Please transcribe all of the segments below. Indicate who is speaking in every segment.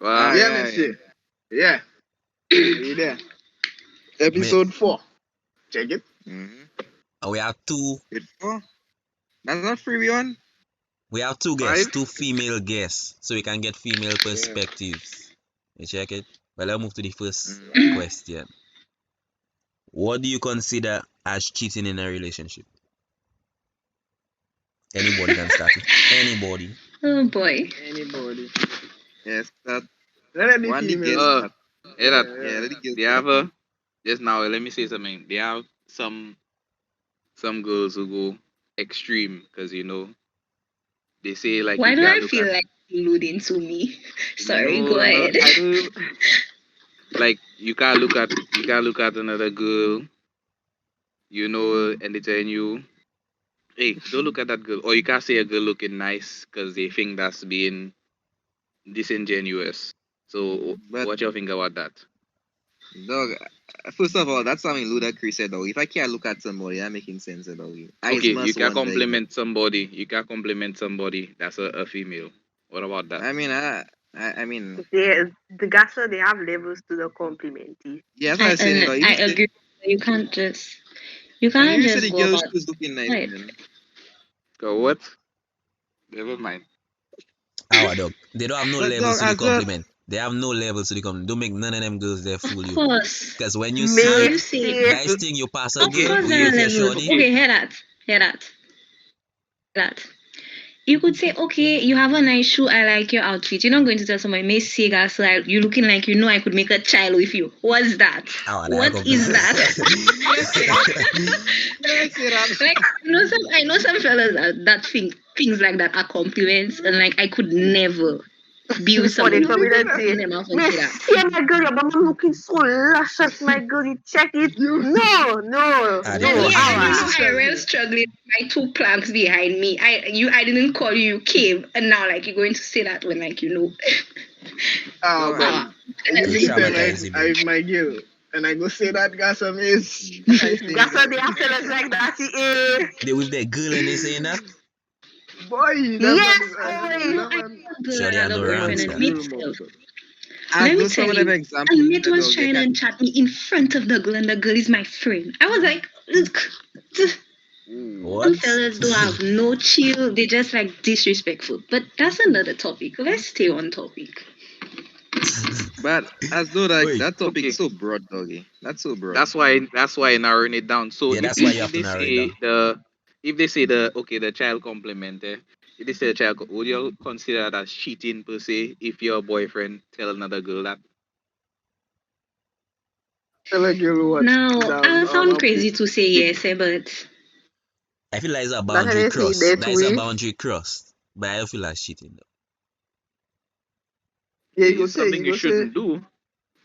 Speaker 1: Wow.
Speaker 2: Yeah, Mister. Yeah. You there? Episode 4. Check it.
Speaker 3: We have two.
Speaker 1: That's not free one.
Speaker 3: We have two guests,
Speaker 2: 5.
Speaker 3: two female guests, so we can get female perspectives. You check it. Well, let's move to the first question. What do you consider as cheating in a relationship? Anybody can start it. Anybody.
Speaker 4: Oh boy.
Speaker 2: Anybody.
Speaker 1: Yes, that
Speaker 2: Let me
Speaker 1: one the
Speaker 2: female.
Speaker 1: guest.
Speaker 5: Yeah, that,
Speaker 1: Yeah, let the guest.
Speaker 5: they have just now. Let me say something. They have some girls who go extreme because they say like.
Speaker 4: Why
Speaker 5: you
Speaker 4: do
Speaker 5: can't
Speaker 4: I
Speaker 5: look
Speaker 4: feel
Speaker 5: at-
Speaker 4: like alluding to me? Sorry,
Speaker 5: No,
Speaker 4: go
Speaker 5: no,
Speaker 4: ahead.
Speaker 5: I don't. Like you can't look at another girl, and they telling you, hey, don't look at that girl, or you can't say a girl looking nice because they think that's being disingenuous. So
Speaker 1: But
Speaker 5: what you think about that?
Speaker 1: dog, first of all, that's something Ludacris said, dog. If I can't look at somebody, I'm making sense, dog.
Speaker 5: Okay, you can compliment somebody. You can compliment somebody that's a female. What about that?
Speaker 1: I mean,
Speaker 6: The gasser, they have levels to the compliment.
Speaker 1: yeah, that's what I said, dog.
Speaker 4: I agree. You can't just
Speaker 1: You
Speaker 4: go
Speaker 1: said the girl
Speaker 4: about
Speaker 1: was looking nice,
Speaker 4: Right.
Speaker 1: man.
Speaker 5: Go what? Never mind.
Speaker 3: Our dog. They don't have no
Speaker 1: But
Speaker 3: levels
Speaker 1: dog,
Speaker 3: to the
Speaker 1: as well-
Speaker 3: compliment. They have no levels to the compliment. Don't make none of them girls there fool
Speaker 4: Of
Speaker 3: you.
Speaker 4: course.
Speaker 3: Because when you
Speaker 4: How
Speaker 3: see
Speaker 4: you say it?
Speaker 3: guys think you pass a
Speaker 4: Of
Speaker 3: girl,
Speaker 4: course
Speaker 3: you
Speaker 4: there are
Speaker 3: say
Speaker 4: levels.
Speaker 3: shorty.
Speaker 4: Okay, hear that. You could say, okay, you have a nice shoe, I like your outfit. You're not going to tell somebody, may say guys, like you're looking like I could make a child with you. What's that? What is that? Like I know some fellas that think things like that are compliments, and like I could never be with
Speaker 6: Or they
Speaker 4: somebody
Speaker 6: come in and
Speaker 4: in
Speaker 6: say,
Speaker 4: them out and
Speaker 6: "Me
Speaker 4: say that.
Speaker 6: see my girl, your mama looking so luscious, my girl. You check it." No.
Speaker 3: Ah,
Speaker 4: And
Speaker 3: they
Speaker 4: me,
Speaker 3: don't
Speaker 4: I real struggling with my 2 planks behind me. I didn't call you, you came, and now like you're going to say that when like
Speaker 2: But
Speaker 4: and
Speaker 2: you
Speaker 3: Travel
Speaker 2: tell
Speaker 3: crazy,
Speaker 2: I my girl, and I go say that gasser is.
Speaker 6: Gasser, they have fellas like that.
Speaker 3: They with their girl and they saying that.
Speaker 2: Boy,
Speaker 6: Yes,
Speaker 3: Sure, they are no ranks,
Speaker 4: boyfriend and
Speaker 3: man.
Speaker 4: meet still.
Speaker 1: I
Speaker 4: Let me
Speaker 1: go
Speaker 4: tell
Speaker 1: some of
Speaker 4: you,
Speaker 1: them examples.
Speaker 4: and Nate was
Speaker 1: dog,
Speaker 4: trying
Speaker 1: they
Speaker 4: to chat me in front of the girl, and the girl is my friend. I was like, look,
Speaker 3: What?
Speaker 4: some fellas don't have no chill. They just like disrespectful. But that's another topic. Let's stay on topic.
Speaker 1: But as though like
Speaker 3: Wait.
Speaker 1: that topic
Speaker 5: Okay.
Speaker 1: is so broad, doggy. That's so broad.
Speaker 5: That's why narrowing it down. So
Speaker 3: Yeah,
Speaker 5: if
Speaker 3: that's
Speaker 5: they,
Speaker 3: why you
Speaker 5: if
Speaker 3: have to
Speaker 5: they
Speaker 3: narrow it
Speaker 5: say
Speaker 3: down.
Speaker 5: if they say the child compliment, if they say the child, would you consider that as cheating per se if your boyfriend tell another girl that?
Speaker 2: Tell a girl what.
Speaker 4: Now, I sound
Speaker 2: okay.
Speaker 4: crazy to say yes, but
Speaker 3: I feel like it's a
Speaker 6: That's
Speaker 3: boundary
Speaker 6: how they
Speaker 3: cross.
Speaker 6: see that
Speaker 3: That is a
Speaker 6: way.
Speaker 3: boundary cross. But I don't feel like cheating though.
Speaker 2: Yeah, you go
Speaker 5: It's
Speaker 2: say,
Speaker 5: something you
Speaker 2: say.
Speaker 5: shouldn't do.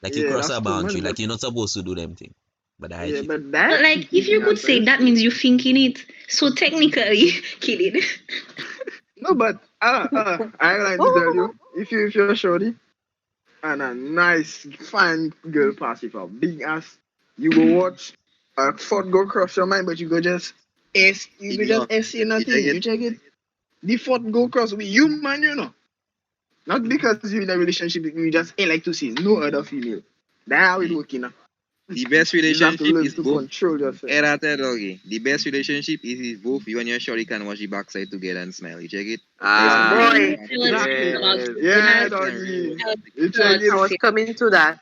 Speaker 3: Like you
Speaker 2: Yeah,
Speaker 3: cross
Speaker 2: that's
Speaker 3: a
Speaker 2: too
Speaker 3: boundary.
Speaker 2: much,
Speaker 3: Like you're not supposed to do them thing. But I
Speaker 2: Yeah,
Speaker 3: cheat.
Speaker 2: but that.
Speaker 4: But like, if you could say that means you're thinking it. So technically, kidding.
Speaker 2: No, but I like to tell you, if you're a shorty and a nice fine girl pass you for a big ass, you go watch a thought go cross your mind, but you go just say nothing. You check it. The thought go cross with you, man. Not because you're in a relationship, you just ain't like to see no other female. That's how it working.
Speaker 1: The best
Speaker 2: You have
Speaker 1: relationship
Speaker 2: to learn
Speaker 1: is
Speaker 2: to
Speaker 1: both.
Speaker 2: control yourself.
Speaker 1: Hey, that doggy. The best relationship is if both you and your shorty can watch the backside together and smile. You check it.
Speaker 6: boy.
Speaker 2: Yeah, doggy. You check
Speaker 6: I was
Speaker 2: it.
Speaker 6: coming to that.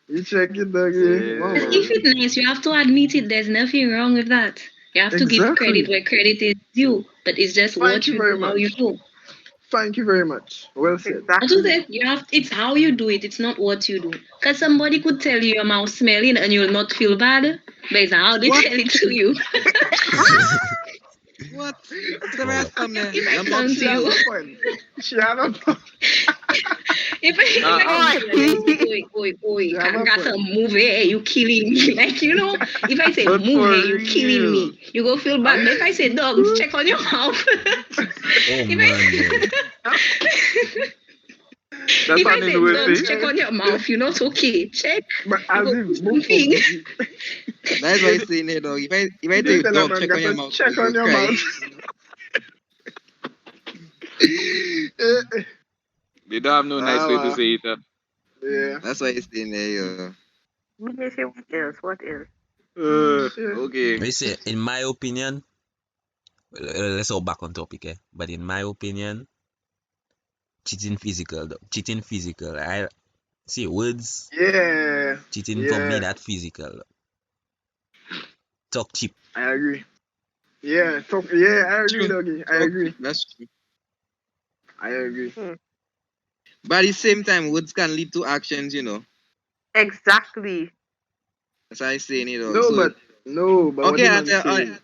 Speaker 2: You check it, doggy.
Speaker 5: Yeah.
Speaker 2: Wow.
Speaker 4: If it's nice, you have to admit it. There's nothing wrong with that. You have to give
Speaker 2: Exactly.
Speaker 4: credit where credit is due. But it's just what
Speaker 2: Thank you
Speaker 4: you
Speaker 2: very
Speaker 4: do, how
Speaker 2: much.
Speaker 4: you do.
Speaker 2: Thank you very much. Well said.
Speaker 4: I just
Speaker 6: Exactly.
Speaker 4: said it's how you do it, it's not what you do. Because somebody could tell you your mouth smelling and you'll not feel bad, but it's how they
Speaker 1: What?
Speaker 4: tell it to you.
Speaker 1: What? What's the rest from there?
Speaker 4: If I
Speaker 1: I'm
Speaker 4: come
Speaker 1: not
Speaker 4: to you,
Speaker 2: She had a point.
Speaker 4: if I come to you and I say,
Speaker 2: Yeah,
Speaker 4: I
Speaker 2: my
Speaker 4: got
Speaker 2: point.
Speaker 4: a move here, you killing me. Like, if I say
Speaker 5: But
Speaker 4: move
Speaker 5: for
Speaker 4: here, you killing
Speaker 5: real.
Speaker 4: me. You go feel bad. But if I say dog, check on your mouth.
Speaker 3: Oh
Speaker 4: If
Speaker 3: man,
Speaker 5: That's
Speaker 4: If
Speaker 5: what
Speaker 4: I
Speaker 5: they
Speaker 4: say
Speaker 5: do
Speaker 4: dogs,
Speaker 5: with
Speaker 4: check on your mouth, you're not okay. Check.
Speaker 2: But
Speaker 4: You
Speaker 2: as
Speaker 4: go
Speaker 2: if
Speaker 4: do
Speaker 2: both of
Speaker 4: something.
Speaker 2: you,
Speaker 1: That's why I say there, dog. If I
Speaker 2: you
Speaker 1: tell you
Speaker 2: tell
Speaker 1: dog,
Speaker 2: them
Speaker 1: check on your
Speaker 2: to
Speaker 1: mouth.
Speaker 2: check
Speaker 1: you
Speaker 2: on your
Speaker 1: cry.
Speaker 2: mouth.
Speaker 5: They don't have no nice way to say it.
Speaker 2: Yeah.
Speaker 1: That's why it's in there, yo.
Speaker 6: Me they say what else? What else?
Speaker 5: Okay.
Speaker 3: We say, in my opinion, let's go back on topic, eh? But in my opinion, cheating physical, though. Cheating physical. I see words.
Speaker 2: Yeah.
Speaker 3: Cheating for me
Speaker 2: Yeah.
Speaker 3: that physical. Talk cheap.
Speaker 2: I agree. Yeah, I agree,
Speaker 1: True.
Speaker 2: doggy. I agree.
Speaker 1: That's true.
Speaker 2: I agree.
Speaker 1: But at the same time, words can lead to actions, you know.
Speaker 6: Exactly.
Speaker 1: That's why I saying it.
Speaker 2: No, but what
Speaker 1: Okay,
Speaker 2: you
Speaker 1: let
Speaker 2: saying?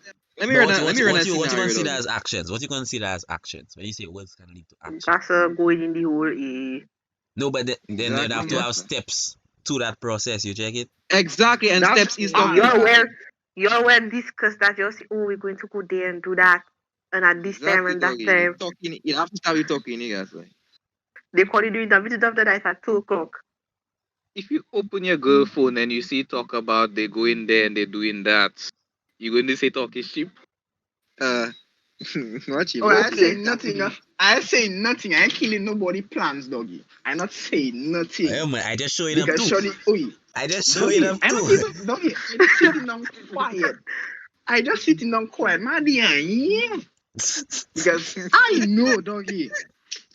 Speaker 1: me run a
Speaker 3: What you
Speaker 1: scenario.
Speaker 3: consider
Speaker 1: Though.
Speaker 3: as actions? What you consider as actions? When you say words can lead to actions.
Speaker 6: That's going in the whole
Speaker 3: No, but then you
Speaker 1: Exactly,
Speaker 3: have to
Speaker 1: yeah.
Speaker 3: have steps to that process. You check it.
Speaker 1: Exactly, and
Speaker 2: That's-
Speaker 1: steps is
Speaker 2: Ah,
Speaker 1: talking.
Speaker 6: You're well discussed that you're saying, oh, we're going to go there and do that. And at this time and that
Speaker 1: Doggy.
Speaker 6: time,
Speaker 1: Talking, you have to start with talking, you guys. Like.
Speaker 6: they call you doing the visit of the night at 2 o'clock.
Speaker 5: If you open your girl phone and you see talk about they going there and they doing that, you going to say talk is cheap?
Speaker 1: Watch him.
Speaker 2: Oh, I say nothing. I say nothing. I ain't killing nobody plans, doggy. I not say nothing.
Speaker 3: I just show it up
Speaker 2: Because
Speaker 3: too.
Speaker 2: Shorty, oi,
Speaker 3: I just show
Speaker 2: doggy,
Speaker 3: it up
Speaker 2: I not
Speaker 3: too.
Speaker 2: even, doggy, I just sitting down quiet. I just sitting down quiet, man. Yeah. Because I know, doggy.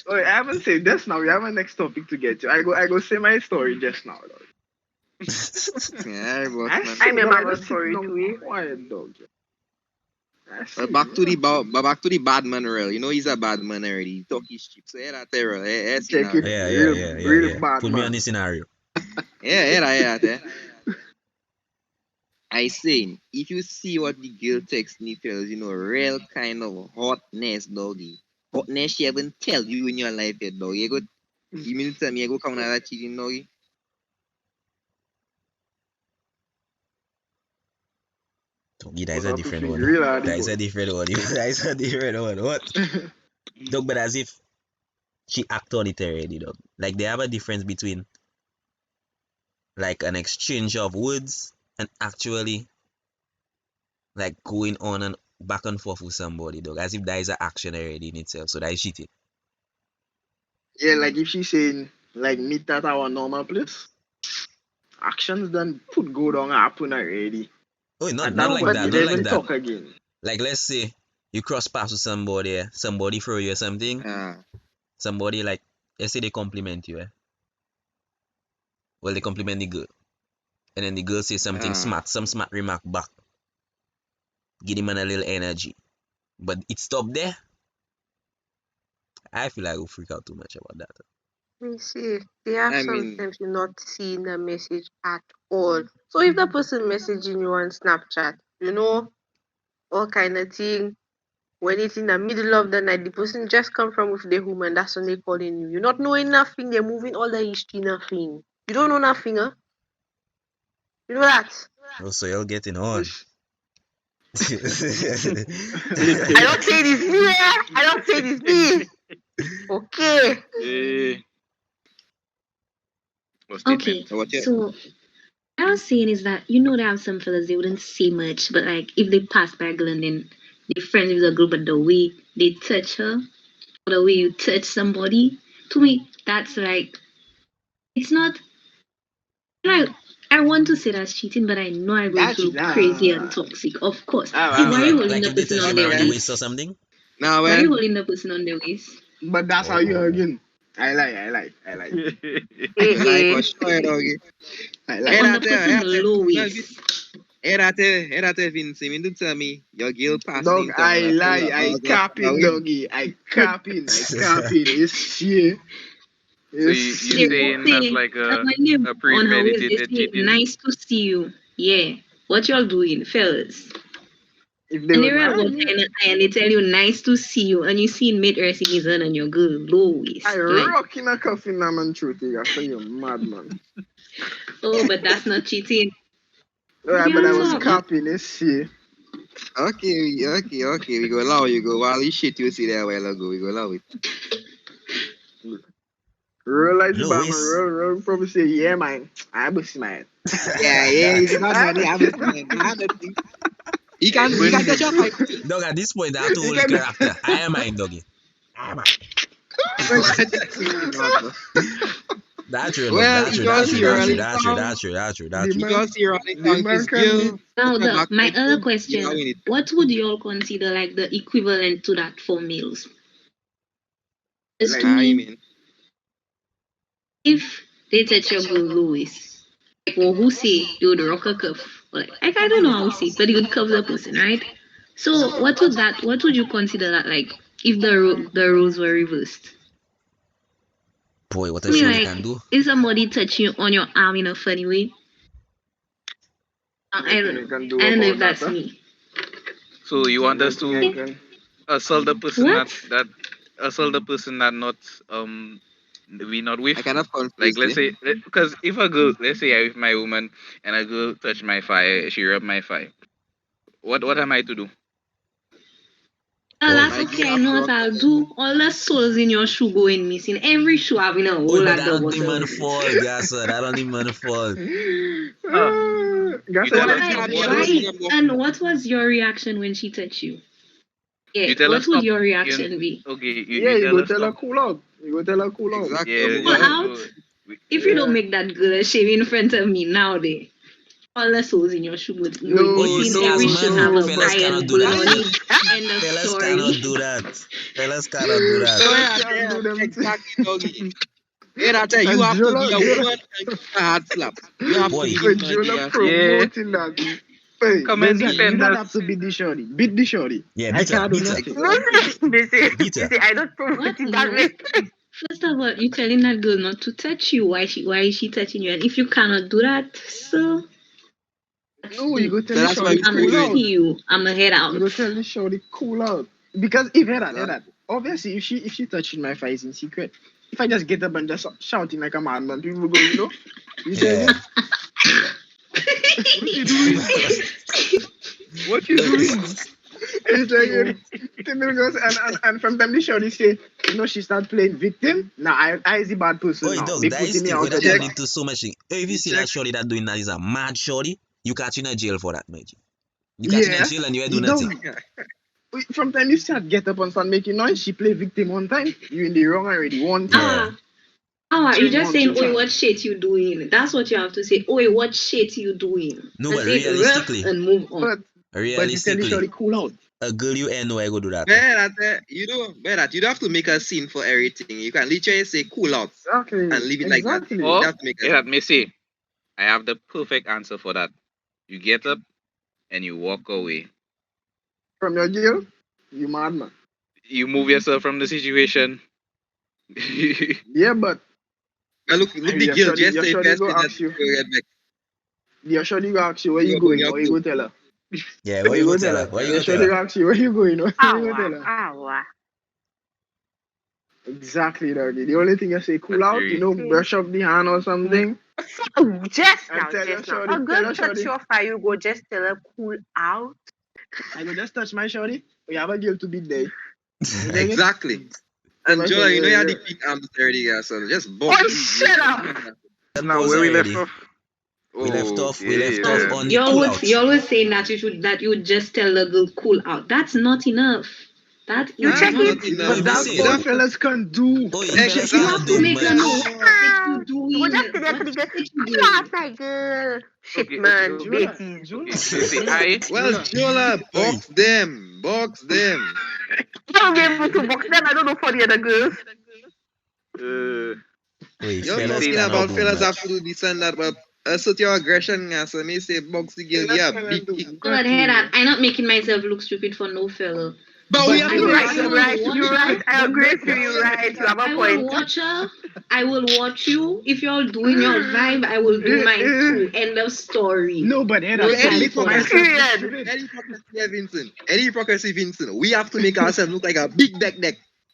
Speaker 2: Oh, I haven't said this now. We have a next topic to get to. I go say my story just now, dog.
Speaker 1: Yeah, but,
Speaker 6: I remember
Speaker 2: I
Speaker 6: the
Speaker 2: just
Speaker 6: story
Speaker 2: sitting
Speaker 6: too.
Speaker 2: down quiet, dog.
Speaker 1: But back to the bad man real. You know he's a bad man already. He talk his cheap. So yeah, that real.
Speaker 2: Check it.
Speaker 3: Yeah.
Speaker 2: Real bad
Speaker 3: Put me
Speaker 2: man.
Speaker 3: on the scenario.
Speaker 1: Yeah. I saying if you see what the girl text me tells, you know, real kind of hotness, doggy. Hotness she haven't tell you in your life yet, dog. You mean to tell me you go come out that cheating, doggy?
Speaker 3: That is a different one.
Speaker 2: Real
Speaker 3: That
Speaker 2: hard,
Speaker 3: is a different one. That is a different one. What? Dog, but as if she act on it already, dog. Like they have a difference between like an exchange of words and actually like going on and back and forth with somebody, dog. As if that is an action already in itself. So that is cheating.
Speaker 2: Yeah, like if she's saying, like, meet at our normal place, actions done put go down happen already.
Speaker 3: Oh, not
Speaker 2: And
Speaker 3: like
Speaker 2: but
Speaker 3: that.
Speaker 2: you
Speaker 3: Not
Speaker 2: never
Speaker 3: like that.
Speaker 2: talk again.
Speaker 3: Like let's say you cross paths with somebody, somebody throw you something, somebody like let's say they compliment you, well they compliment the girl, and then the girl says something smart, some smart remark back, give him a little energy, but it stopped there. I feel like I will freak out too much about that.
Speaker 6: Me see, there are
Speaker 1: I mean-
Speaker 6: sometimes you're not seeing the message at all. So if the person messaging you on Snapchat, you know, all kind of thing, when it's in the middle of the night, the person just come from with their home and that's when they calling you. You're not knowing nothing, they're moving all the history, nothing. You don't know nothing, huh? You know that?
Speaker 3: Oh, so you're getting on.
Speaker 6: I don't say this me, I don't say this me. Okay.
Speaker 4: Okay, so what I was saying is that you know there are some fellas they wouldn't say much, but like if they pass by a girl and then they're friends with a girl, but the way they touch her, or the way you touch somebody, to me that's like it's not like I want to say that's cheating, but I know I'm going to look crazy and toxic. Of course. Why are you holding the person on their waist?
Speaker 3: Or something?
Speaker 1: Nah,
Speaker 4: Why are you
Speaker 1: well,
Speaker 4: holding the person on their waist?
Speaker 2: But that's how you again. I like.
Speaker 1: I like for sure, doggy.
Speaker 2: I
Speaker 1: Hey,
Speaker 2: like.
Speaker 4: On the
Speaker 1: that there,
Speaker 4: person low waist.
Speaker 1: Hey, that Vince, you mean to tell me your girl passed
Speaker 2: Dog,
Speaker 1: in
Speaker 2: I
Speaker 1: town,
Speaker 2: lie. I capping, doggy. I capping. It's shit.
Speaker 5: So you saying that's like a premeditated
Speaker 4: They say,
Speaker 5: cheating?
Speaker 4: nice to see you. Yeah. What y'all doing, fellas?
Speaker 2: If
Speaker 4: And
Speaker 2: they
Speaker 4: they
Speaker 2: were
Speaker 4: were and they tell you nice to see you, and you see mid earthing his hand and your girl low waist.
Speaker 2: I
Speaker 4: Like,
Speaker 2: rocking a coffee now, man. Truth, I say you're mad, man.
Speaker 4: oh, but that's not cheating.
Speaker 2: Alright, but I was
Speaker 4: Yeah.
Speaker 2: capping. It's shit.
Speaker 1: Okay. We go allow you go. While you shit you see there a while ago, we go allow it.
Speaker 2: Realize
Speaker 3: Louis.
Speaker 2: about my real probably say, yeah, man. I was man.
Speaker 1: Yeah, he's a bad man. He can catch up.
Speaker 3: Dog, at this point, I have to hold the character. I am mine, doggy. I am mine. That's true,
Speaker 1: Well,
Speaker 3: that's true,
Speaker 1: because
Speaker 3: that's true,
Speaker 1: you're
Speaker 3: that's true,
Speaker 1: running
Speaker 3: that's true,
Speaker 1: down,
Speaker 3: that's true, that's true, that's
Speaker 2: The
Speaker 3: true.
Speaker 2: man,
Speaker 1: because you're running
Speaker 2: the
Speaker 1: down
Speaker 2: man
Speaker 1: this
Speaker 2: can
Speaker 1: girl,
Speaker 2: be.
Speaker 4: Now,
Speaker 1: come back
Speaker 4: my
Speaker 1: with
Speaker 4: other
Speaker 1: you, you
Speaker 4: question:
Speaker 1: know, win it.
Speaker 4: what would you all consider like the equivalent to that for males? As
Speaker 2: Like,
Speaker 4: to
Speaker 1: Ah, you
Speaker 4: me,
Speaker 1: mean?
Speaker 4: if they touch your girl Louis, like well, who say they would rock a cuff? Like I don't know how we say, but they would cuff the person, right? So what would you consider that like if the roles were reversed?
Speaker 3: Boy, what
Speaker 4: I
Speaker 3: a
Speaker 4: mean,
Speaker 3: show they
Speaker 4: like
Speaker 3: can do.
Speaker 4: if somebody touch you on your arm in a funny way, I don't
Speaker 2: Nothing you
Speaker 4: know.
Speaker 2: can do
Speaker 4: I don't know if
Speaker 2: about that,
Speaker 4: that's
Speaker 2: huh?
Speaker 4: me.
Speaker 5: So you want us
Speaker 2: Nothing you
Speaker 5: to
Speaker 2: can.
Speaker 5: assault the person
Speaker 4: What?
Speaker 5: that assault the person that not we not with?
Speaker 1: I kind of
Speaker 5: Like
Speaker 1: confused,
Speaker 5: let's
Speaker 1: eh?
Speaker 5: say because if a girl, let's say I with my woman and a girl touch my thigh, she rub my thigh. What am I to do?
Speaker 4: Oh,
Speaker 3: Boy,
Speaker 4: that's
Speaker 1: Like you
Speaker 4: okay. I
Speaker 1: have
Speaker 4: know
Speaker 1: to
Speaker 4: what
Speaker 1: rock
Speaker 4: I'll
Speaker 1: them.
Speaker 4: do. All the souls in your shoe going missing. Every shoe having a
Speaker 3: boy,
Speaker 4: hole
Speaker 3: but
Speaker 4: at
Speaker 3: I
Speaker 4: the
Speaker 3: don't think man
Speaker 4: bottom.
Speaker 3: fall, guys, sir. I don't think man fall.
Speaker 2: Guys,
Speaker 5: You
Speaker 2: I
Speaker 5: tell
Speaker 1: But
Speaker 5: us
Speaker 2: don't
Speaker 1: like,
Speaker 2: think
Speaker 5: to
Speaker 1: why?
Speaker 2: it's
Speaker 5: what?
Speaker 2: true.
Speaker 4: And what was your reaction when she touched you? Yeah,
Speaker 5: You tell us
Speaker 4: what would
Speaker 5: stop.
Speaker 4: your
Speaker 5: You
Speaker 4: reaction be?
Speaker 5: okay?
Speaker 2: Yeah,
Speaker 5: You
Speaker 2: you
Speaker 5: tell
Speaker 2: go
Speaker 5: us
Speaker 2: tell her
Speaker 5: stop.
Speaker 2: cool out. You go tell her cool out.
Speaker 1: Exactly.
Speaker 5: Yeah,
Speaker 1: Move
Speaker 4: Pull
Speaker 1: on.
Speaker 4: out?
Speaker 5: we,
Speaker 4: If you don't
Speaker 2: Yeah.
Speaker 4: make that girl a shave in front of me now, they all the souls in your shoe going
Speaker 3: Oh, you
Speaker 4: missing.
Speaker 3: see, as
Speaker 4: Every
Speaker 3: man,
Speaker 4: should have a
Speaker 3: fellas
Speaker 4: iron
Speaker 3: cannot do
Speaker 4: burn
Speaker 3: that.
Speaker 4: on it. End of
Speaker 3: Fellas cannot
Speaker 4: story.
Speaker 3: do that. Fellas cannot do that.
Speaker 1: So
Speaker 2: Fellas
Speaker 1: yeah,
Speaker 2: can't
Speaker 1: yeah,
Speaker 2: do them things.
Speaker 1: exactly, doggy. Hey, that's it. You
Speaker 2: And
Speaker 1: have to be a
Speaker 2: Jola,
Speaker 1: woman and give a hard slap. You have to
Speaker 3: Boy,
Speaker 1: be the
Speaker 2: when
Speaker 1: man and give
Speaker 2: Jola
Speaker 1: a slap.
Speaker 5: Yeah,
Speaker 2: promoting that. Hey,
Speaker 5: come and
Speaker 2: listen, you
Speaker 5: defend
Speaker 2: don't
Speaker 5: us.
Speaker 2: have to beat the shorty. Beat the shorty.
Speaker 3: yeah,
Speaker 2: I
Speaker 3: beat her,
Speaker 2: can't do
Speaker 3: beat her,
Speaker 2: nothing.
Speaker 6: No,
Speaker 3: beat her.
Speaker 6: I don't
Speaker 4: What?
Speaker 6: promote it that
Speaker 4: No.
Speaker 6: way.
Speaker 4: First of all, you telling that girl not to touch you. Why is she touching you? And if you cannot do that, so that's
Speaker 2: No, you
Speaker 4: me.
Speaker 2: go tell
Speaker 1: So
Speaker 2: the
Speaker 1: that's why
Speaker 2: shorty
Speaker 1: we
Speaker 4: I'ma
Speaker 1: screw
Speaker 2: cool
Speaker 1: you
Speaker 2: out.
Speaker 1: in.
Speaker 4: see you. I'ma head out.
Speaker 2: You go tell the shorty cool out. Because if hear
Speaker 1: Exactly.
Speaker 2: that. Obviously, if she touching my face in secret, if I just get up and just shouting like a madman, people go, you tell me,
Speaker 3: Yeah.
Speaker 2: what you doing? What you doing? It's like, people goes, and from time the shorty say, she start playing victim. Now I is the bad person
Speaker 3: Boy,
Speaker 2: now.
Speaker 3: dog,
Speaker 2: They
Speaker 3: that is
Speaker 2: putting me
Speaker 3: thing where
Speaker 2: out of
Speaker 3: that
Speaker 2: the
Speaker 3: can
Speaker 1: Check,
Speaker 3: lead to
Speaker 2: box.
Speaker 3: so much thing. If you see
Speaker 1: check.
Speaker 3: that shorty that doing that is a mad shorty, you catch in a jail for that, mate. You catch in a
Speaker 2: Yeah,
Speaker 3: jail and you ain't do
Speaker 2: you
Speaker 3: nothing.
Speaker 2: don't. From time you start get up and start making noise, she play victim one time. You in the wrong already one time.
Speaker 3: Yeah.
Speaker 4: You just
Speaker 2: One,
Speaker 4: saying,
Speaker 2: two
Speaker 4: oi,
Speaker 2: times.
Speaker 4: what shit you doing? That's what you have to say. Oi, what shit you doing?
Speaker 3: No,
Speaker 4: And
Speaker 3: but
Speaker 4: say it rough
Speaker 3: realistically,
Speaker 4: and move on.
Speaker 2: But you tell the
Speaker 3: realistically,
Speaker 2: shorty cool out.
Speaker 3: a girl you ain't know I go do that.
Speaker 1: You don't have to make a scene for everything. You can literally say cool out
Speaker 2: Exactly.
Speaker 1: and leave it like that.
Speaker 2: Exactly.
Speaker 1: You
Speaker 5: Or
Speaker 1: have to make a
Speaker 5: yeah, me say, I have the perfect answer for that. You get up and you walk away.
Speaker 2: From your jail, you madman.
Speaker 5: You move yourself from the situation.
Speaker 2: Yeah, but
Speaker 1: look the
Speaker 2: your
Speaker 1: girl
Speaker 2: shorty,
Speaker 1: just
Speaker 2: your
Speaker 1: say
Speaker 2: shorty
Speaker 1: first
Speaker 2: go
Speaker 1: thing that
Speaker 2: ask you.
Speaker 1: you get back.
Speaker 2: Your shorty go ask you where you
Speaker 1: You go
Speaker 2: going,
Speaker 1: your
Speaker 2: or you go tell her.
Speaker 3: Yeah,
Speaker 2: Where
Speaker 3: what
Speaker 2: you
Speaker 3: you
Speaker 2: go
Speaker 3: go
Speaker 2: tell
Speaker 3: tell her?
Speaker 2: her.
Speaker 3: What you
Speaker 2: Your
Speaker 3: go tell
Speaker 2: shorty go
Speaker 3: her?
Speaker 2: ask you where you going, or where you go tell her.
Speaker 6: Awa.
Speaker 2: Exactly, doggy. The only thing you say cool out,
Speaker 5: Agree.
Speaker 2: brush up the hand or something.
Speaker 6: Just
Speaker 2: And
Speaker 6: now,
Speaker 2: tell your
Speaker 6: just now.
Speaker 2: shorty,
Speaker 6: A
Speaker 2: tell
Speaker 6: girl
Speaker 2: your
Speaker 6: touch
Speaker 2: shorty.
Speaker 6: your fire, you go just tell her cool out.
Speaker 2: I go just touch my shorty. We have a girl to beat there. You dig it?
Speaker 1: Exactly.
Speaker 2: Come
Speaker 1: And
Speaker 2: on,
Speaker 1: Jola, you know you
Speaker 2: yeah,
Speaker 1: had the
Speaker 2: yeah.
Speaker 1: big arms already, guys. So just box.
Speaker 6: Oh, shut up.
Speaker 5: Now
Speaker 3: Pause
Speaker 5: where we left
Speaker 3: already.
Speaker 5: off?
Speaker 3: We left off
Speaker 5: Yeah.
Speaker 3: on the
Speaker 4: You
Speaker 3: cool
Speaker 4: always
Speaker 3: out.
Speaker 4: you always saying that you would just tell the girl cool out. That's not enough. That
Speaker 6: You
Speaker 4: is
Speaker 6: check
Speaker 4: not
Speaker 6: it,
Speaker 1: enough.
Speaker 6: but
Speaker 3: Let me
Speaker 6: that's
Speaker 3: say
Speaker 1: You
Speaker 3: though.
Speaker 2: What
Speaker 1: have
Speaker 6: all.
Speaker 2: fellas can do.
Speaker 3: Oh,
Speaker 1: Exactly.
Speaker 3: fellas
Speaker 4: you
Speaker 3: cannot
Speaker 4: have
Speaker 3: do
Speaker 4: to
Speaker 3: it,
Speaker 4: make
Speaker 3: man.
Speaker 4: her know what shit you
Speaker 6: You go
Speaker 4: doing.
Speaker 6: just tell her
Speaker 4: What
Speaker 6: to the girl,
Speaker 4: shit you
Speaker 6: cool out,
Speaker 4: doing.
Speaker 6: my girl. Shit,
Speaker 5: Okay,
Speaker 6: man,
Speaker 5: okay.
Speaker 2: Jola,
Speaker 6: babies.
Speaker 2: Jola,
Speaker 5: You see, I
Speaker 1: Well, Jola,
Speaker 3: Oi,
Speaker 1: box them. Box them.
Speaker 6: I don't be able to box them. I don't know for the other girls.
Speaker 3: oi,
Speaker 1: You're
Speaker 3: fellas
Speaker 5: see
Speaker 1: talking
Speaker 3: cannot
Speaker 1: about
Speaker 3: do
Speaker 1: fellas have
Speaker 3: much.
Speaker 1: to do this and that, but assert your aggression, so me say box the girl,
Speaker 2: Fellas
Speaker 1: yeah,
Speaker 2: cannot
Speaker 1: big
Speaker 2: do
Speaker 1: kick.
Speaker 4: Go ahead, I'm not making myself look stupid for no fella.
Speaker 1: But
Speaker 2: But
Speaker 1: we have to
Speaker 2: you
Speaker 6: You're
Speaker 1: make
Speaker 6: right,
Speaker 2: right,
Speaker 6: you're
Speaker 1: ourselves
Speaker 2: you
Speaker 6: right,
Speaker 1: look
Speaker 6: you're right. I
Speaker 2: But
Speaker 6: agree
Speaker 2: look,
Speaker 6: with you, you're right. You have a
Speaker 4: I will
Speaker 6: point.
Speaker 4: watch her. I will watch you. If you're doing your vibe, I will do mine too. End of story.
Speaker 2: no, but
Speaker 4: No
Speaker 2: Edda,
Speaker 4: time
Speaker 1: Any
Speaker 2: make
Speaker 4: for
Speaker 2: myself
Speaker 4: that.
Speaker 6: Period.
Speaker 2: look stupid.
Speaker 1: Any hypocrisy, Vincent, we have to make ourselves look like a big deck.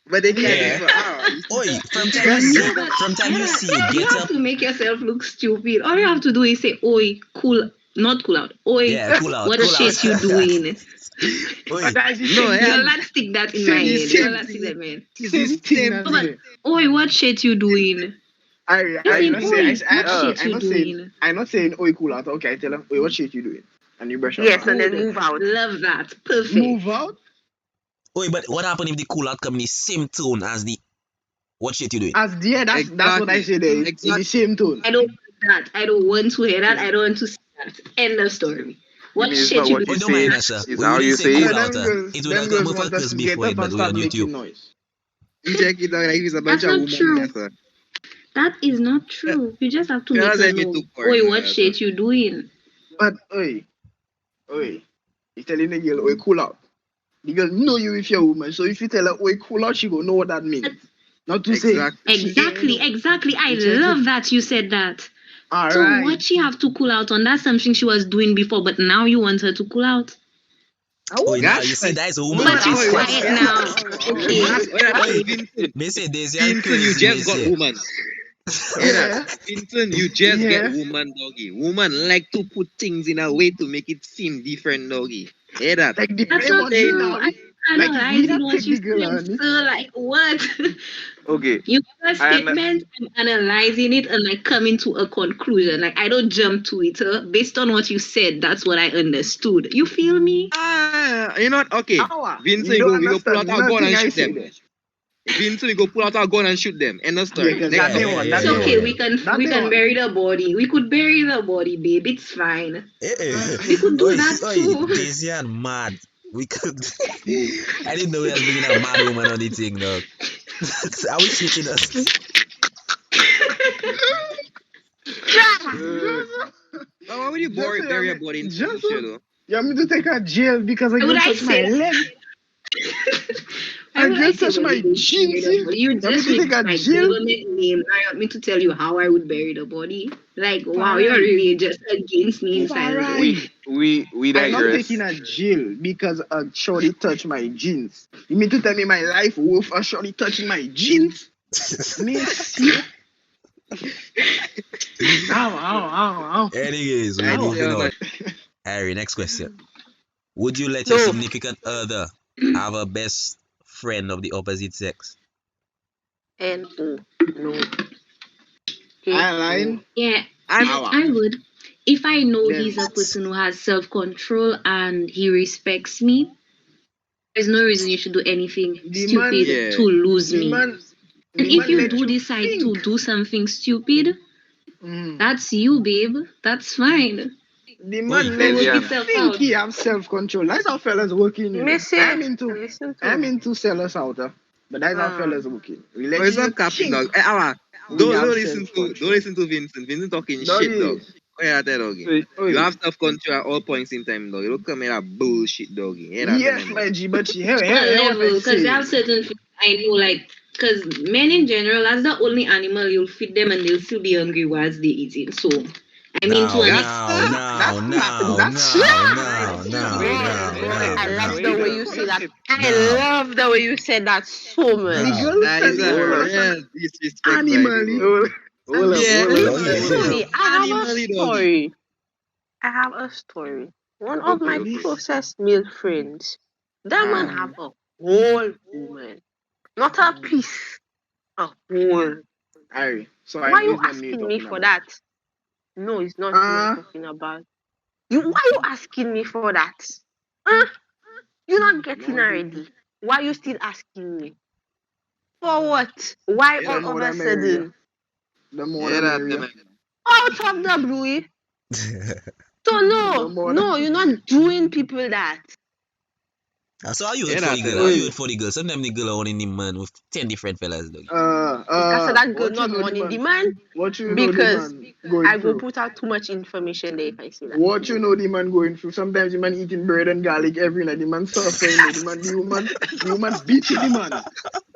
Speaker 1: But they can't
Speaker 3: Yeah.
Speaker 1: do it.
Speaker 3: Oi, from time you see,
Speaker 4: But
Speaker 3: from time you see you
Speaker 4: you
Speaker 3: get
Speaker 4: have
Speaker 3: up.
Speaker 4: to make yourself look stupid. All you have to do is say, "Oi, cool, not cool out. Oi,
Speaker 3: Yeah, cool out,
Speaker 4: what
Speaker 3: cool
Speaker 4: shit
Speaker 3: out.
Speaker 4: you doing?"
Speaker 3: Oi,
Speaker 2: That's the
Speaker 1: No,
Speaker 2: same
Speaker 1: yeah.
Speaker 4: Y'all not stick that in
Speaker 2: Same-
Speaker 4: my head.
Speaker 1: same
Speaker 4: Y'all not
Speaker 1: thing.
Speaker 4: stick that, man.
Speaker 1: It's
Speaker 2: same
Speaker 1: the
Speaker 2: thing.
Speaker 1: same
Speaker 2: That's
Speaker 4: But
Speaker 2: it.
Speaker 4: oi, what shit you doing?
Speaker 2: I
Speaker 4: Listen,
Speaker 2: not say,
Speaker 4: oi, what shit
Speaker 2: I'm
Speaker 4: you
Speaker 2: not saying,
Speaker 4: doing?
Speaker 2: I'm not saying, oh, cool out. Okay, I tell him, wait, what shit you doing? And you brush up.
Speaker 6: Yes, and
Speaker 2: man.
Speaker 6: then move out.
Speaker 4: Love that. Perfect.
Speaker 2: Move out.
Speaker 3: oi, but what happen if the cool out come in the same tone as the What shit you doing?
Speaker 2: As dear, that's what I say there. In the
Speaker 1: Exactly.
Speaker 2: same tone.
Speaker 4: I don't want that. I don't want to hear that. I don't want to see that. End of story. What
Speaker 5: It's
Speaker 4: shit
Speaker 5: not
Speaker 4: you
Speaker 5: what
Speaker 4: do?
Speaker 3: We
Speaker 5: you
Speaker 3: don't mind
Speaker 5: say,
Speaker 3: us, sir.
Speaker 5: it's
Speaker 3: We
Speaker 5: how
Speaker 3: wouldn't
Speaker 5: you
Speaker 3: say
Speaker 5: say
Speaker 3: cool
Speaker 5: it.
Speaker 2: Them
Speaker 3: out.
Speaker 2: girls,
Speaker 3: It would have
Speaker 2: them
Speaker 3: come
Speaker 2: girls
Speaker 3: up
Speaker 2: want us
Speaker 3: first
Speaker 2: to
Speaker 3: before
Speaker 2: get
Speaker 3: it,
Speaker 2: up
Speaker 3: but
Speaker 2: and
Speaker 3: we
Speaker 2: start
Speaker 3: on
Speaker 2: making
Speaker 3: YouTube.
Speaker 2: noise.
Speaker 1: You check it out like it's a bunch
Speaker 4: That's
Speaker 1: of
Speaker 4: not
Speaker 1: women
Speaker 4: true.
Speaker 1: there, sir.
Speaker 4: That is not true. You just have to make
Speaker 1: Fellas,
Speaker 4: her
Speaker 1: I be
Speaker 4: know.
Speaker 1: too
Speaker 4: Oi,
Speaker 1: corny,
Speaker 4: what
Speaker 1: sir.
Speaker 4: shit you doing?
Speaker 2: But oi, you telling the girl, oi, cool out. The girl know you if you're a woman, so if you tell her, oi, cool out, she go know what that means. Not to say.
Speaker 1: Exactly.
Speaker 4: Exactly. I
Speaker 2: You check
Speaker 4: love
Speaker 2: it.
Speaker 4: that you said that.
Speaker 2: All
Speaker 4: So
Speaker 2: right.
Speaker 4: what she have to cool out on? That's something she was doing before, but now you want her to cool out.
Speaker 3: Oh, now
Speaker 1: Gosh,
Speaker 3: you see, that is a woman
Speaker 4: But
Speaker 3: thing.
Speaker 4: she's
Speaker 1: what's
Speaker 4: quiet now. Okay.
Speaker 3: Oi,
Speaker 1: Vincent,
Speaker 3: me say Daisy
Speaker 1: Vincent, you
Speaker 3: crazy, me
Speaker 1: just got
Speaker 3: say.
Speaker 1: woman.
Speaker 2: Yeah.
Speaker 1: Vincent, you just
Speaker 2: Yeah.
Speaker 1: get woman, doggy. Woman like to put things in a way to make it seem different, doggy. Hear that?
Speaker 2: Like the
Speaker 4: That's
Speaker 2: prey
Speaker 4: not
Speaker 2: money
Speaker 4: true.
Speaker 2: now.
Speaker 4: I'm
Speaker 2: Like if me
Speaker 4: analyzing
Speaker 2: that
Speaker 4: what
Speaker 2: take
Speaker 4: you
Speaker 2: the girl,
Speaker 4: said,
Speaker 2: honey.
Speaker 4: sir. Like what?
Speaker 5: Okay.
Speaker 4: You have a
Speaker 5: I under-
Speaker 4: statement, I'm analyzing it and like coming to a conclusion. Like I don't jump to it. Based on what you said, that's what I understood. You feel me?
Speaker 1: You know what? Okay.
Speaker 2: Awa,
Speaker 1: Vincent,
Speaker 2: you don't
Speaker 1: we go pull out
Speaker 2: understand
Speaker 1: our gun
Speaker 2: nothing
Speaker 1: and
Speaker 2: I
Speaker 1: shoot
Speaker 2: say
Speaker 1: them.
Speaker 2: there.
Speaker 1: Vincent, we go pull out our gun and shoot them. End of story.
Speaker 2: Yeah, 'cause
Speaker 1: Next
Speaker 2: that day
Speaker 1: topic.
Speaker 2: one,
Speaker 3: Yeah,
Speaker 4: It's
Speaker 2: that day
Speaker 4: okay.
Speaker 2: one.
Speaker 4: We can
Speaker 2: That
Speaker 4: we
Speaker 2: day
Speaker 4: can
Speaker 2: one.
Speaker 4: bury the body. We could bury the body, babe. It's fine. We could do that too.
Speaker 3: Daisy and mad. We could. I didn't know we was bringing a mad woman on the thing, dog. Are we shitting us?
Speaker 1: Why would you bury a body in some shit, though?
Speaker 2: You want me to take a jail because I
Speaker 4: Why would
Speaker 2: can
Speaker 4: I
Speaker 2: touch my
Speaker 4: say that?
Speaker 2: leg?
Speaker 4: Why
Speaker 2: I
Speaker 4: would I
Speaker 2: just
Speaker 4: say
Speaker 2: touch
Speaker 4: when
Speaker 2: my
Speaker 4: you go
Speaker 2: jeans.
Speaker 4: bury the body? You
Speaker 2: You want me
Speaker 4: just
Speaker 2: to take
Speaker 4: make
Speaker 2: a
Speaker 4: my
Speaker 2: jail?
Speaker 4: government name. Now you want me to tell you how I would bury the body? Like, wow,
Speaker 2: Alright.
Speaker 4: you're really just against me inside.
Speaker 2: Alright.
Speaker 5: We
Speaker 2: I'm not
Speaker 5: digress.
Speaker 2: taking a jail because a shorty touched my jeans. You mean to tell me my life worth a shorty touching my jeans? Miss you. Ow.
Speaker 3: Anyways, we're
Speaker 1: I
Speaker 3: moving
Speaker 1: tell
Speaker 3: on.
Speaker 1: that.
Speaker 3: Harry, next question. Would you let your
Speaker 6: No.
Speaker 3: significant other have a best friend of the opposite sex?
Speaker 6: No.
Speaker 2: I lying.
Speaker 4: Yeah,
Speaker 2: Awa.
Speaker 4: I would. If I know
Speaker 2: Then
Speaker 4: he's a
Speaker 2: what?
Speaker 4: person who has self control and he respects me, there's no reason you should do anything
Speaker 2: The
Speaker 4: stupid
Speaker 2: man-
Speaker 1: Yeah.
Speaker 4: to lose
Speaker 2: The
Speaker 4: me.
Speaker 2: man,
Speaker 4: And
Speaker 2: the
Speaker 4: if
Speaker 2: man
Speaker 4: you
Speaker 2: let
Speaker 4: do decide to
Speaker 2: think.
Speaker 4: do something stupid,
Speaker 2: Mm.
Speaker 4: that's you, babe. That's fine.
Speaker 2: The man
Speaker 3: Wait,
Speaker 2: let
Speaker 4: Work
Speaker 5: yeah.
Speaker 4: yourself
Speaker 2: think
Speaker 4: out.
Speaker 2: he have self-control. That's how fellas working. You know.
Speaker 6: Missy, listen to
Speaker 2: I'm
Speaker 6: me.
Speaker 2: into sellers out, but that's how
Speaker 6: Mm.
Speaker 2: fellas working. We
Speaker 1: Oh,
Speaker 2: let
Speaker 1: it's
Speaker 2: you
Speaker 1: not capping, dog.
Speaker 2: think.
Speaker 1: Awa,
Speaker 2: We
Speaker 1: don't
Speaker 2: have
Speaker 1: listen to
Speaker 2: self-control.
Speaker 1: Vincent. Vincent talking
Speaker 2: Doggy.
Speaker 1: shit, dog. Oh yeah, that doggy.
Speaker 2: Oi.
Speaker 1: You have self control at all points in time, dog. You don't come here that bullshit, doggy. Hear that,
Speaker 2: Yes,
Speaker 1: man?
Speaker 2: my G, but she
Speaker 4: To a
Speaker 2: what I
Speaker 4: level, because there are
Speaker 2: say.
Speaker 4: certain things I know, like, because men in general, that's the only animal you'll feed them and they'll still be hungry whilst they're eating. So, I mean, to an extent.
Speaker 6: I like
Speaker 5: Wait
Speaker 6: the
Speaker 5: a
Speaker 6: way you say that.
Speaker 5: minute.
Speaker 6: I love the way you said that so much.
Speaker 2: The girl
Speaker 1: That is
Speaker 2: tell
Speaker 1: a
Speaker 2: me
Speaker 1: real disrespect,
Speaker 2: animally.
Speaker 5: Hold up,
Speaker 1: Yeah,
Speaker 5: hold up,
Speaker 6: Listen
Speaker 3: Doggy.
Speaker 6: to
Speaker 5: hold
Speaker 6: me.
Speaker 5: up.
Speaker 6: I have a
Speaker 1: Animally, doggy.
Speaker 6: story. I have a story. One of my
Speaker 5: Okay.
Speaker 6: closest male friends, that man
Speaker 2: Ah.
Speaker 6: have a whole woman. Not a piece. A whole.
Speaker 2: Aye. So
Speaker 6: Why
Speaker 2: I know
Speaker 6: you
Speaker 2: it's not me
Speaker 6: asking me
Speaker 2: talking
Speaker 6: for
Speaker 2: about.
Speaker 6: that? No, it's not me I'm talking about. Why you asking me for that? Huh? You're not getting
Speaker 2: No,
Speaker 6: already. Why you still asking me? For what? Why
Speaker 1: Yeah,
Speaker 6: all
Speaker 2: more
Speaker 6: of a
Speaker 2: the merrier.
Speaker 6: sudden?
Speaker 2: The more
Speaker 1: Yeah,
Speaker 2: the
Speaker 1: that,
Speaker 2: merrier.
Speaker 1: man.
Speaker 6: Out of the blue. So
Speaker 2: The more
Speaker 6: no, you're not doing people that.
Speaker 3: So how you
Speaker 1: Yeah,
Speaker 3: would for the
Speaker 1: that,
Speaker 3: girl? How you would for the girl? Sometimes the girl are only the man with 10 different fellas, doggy.
Speaker 6: Because that girl
Speaker 2: what you
Speaker 6: not
Speaker 2: know the
Speaker 6: wanting
Speaker 2: man?
Speaker 6: the man.
Speaker 2: What you know the
Speaker 6: Because
Speaker 2: man going
Speaker 6: I go
Speaker 2: through?
Speaker 6: put out too much information there if I say that.
Speaker 2: What you know the man going through? Sometimes the man eating bread and garlic every night. The man suffering. The woman beating the man.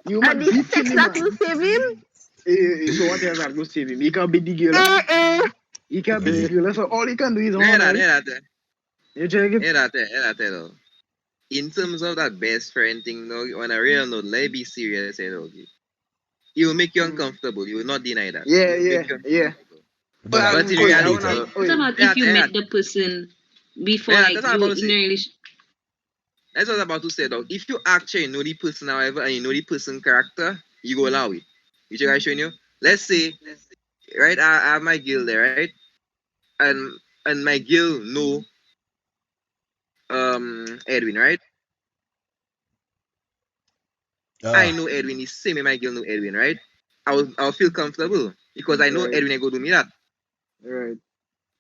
Speaker 2: The woman
Speaker 6: And the
Speaker 2: beating
Speaker 6: sex
Speaker 2: the
Speaker 6: that
Speaker 2: man.
Speaker 6: will save him.
Speaker 2: So what else that go save him? He can't beat the girl. He can't beat the girl. So all he can do is
Speaker 1: Yeah,
Speaker 2: honor.
Speaker 1: that.
Speaker 2: You check it?
Speaker 1: Yeah, that, though. In terms of that best friend thing, dog, on a real note, let's be serious, dog. It will make you uncomfortable. You will not deny that.
Speaker 2: Yeah,
Speaker 1: It will make you
Speaker 2: yeah.
Speaker 1: uncomfortable.
Speaker 3: Dog,
Speaker 1: But in
Speaker 2: Oi, I
Speaker 1: reality,
Speaker 2: wanna-
Speaker 4: What
Speaker 2: oi.
Speaker 4: about
Speaker 1: Yeah,
Speaker 4: if you
Speaker 1: yeah.
Speaker 4: met the person before,
Speaker 1: Yeah,
Speaker 4: like,
Speaker 1: that's what I'm
Speaker 4: you
Speaker 1: about to
Speaker 4: in a
Speaker 1: say.
Speaker 4: relationship?
Speaker 1: That's what I was about to say, dog. If you actually know the person, however, and you know the person character, you go allow it. You check I showing you? Let's say, right, I have my girl there, right? And my girl know Edwin, right? I know Edwin, the same way my girl know Edwin, right? I'll feel comfortable because I know
Speaker 2: Right.
Speaker 1: Edwin ain't go do me that.
Speaker 2: Right.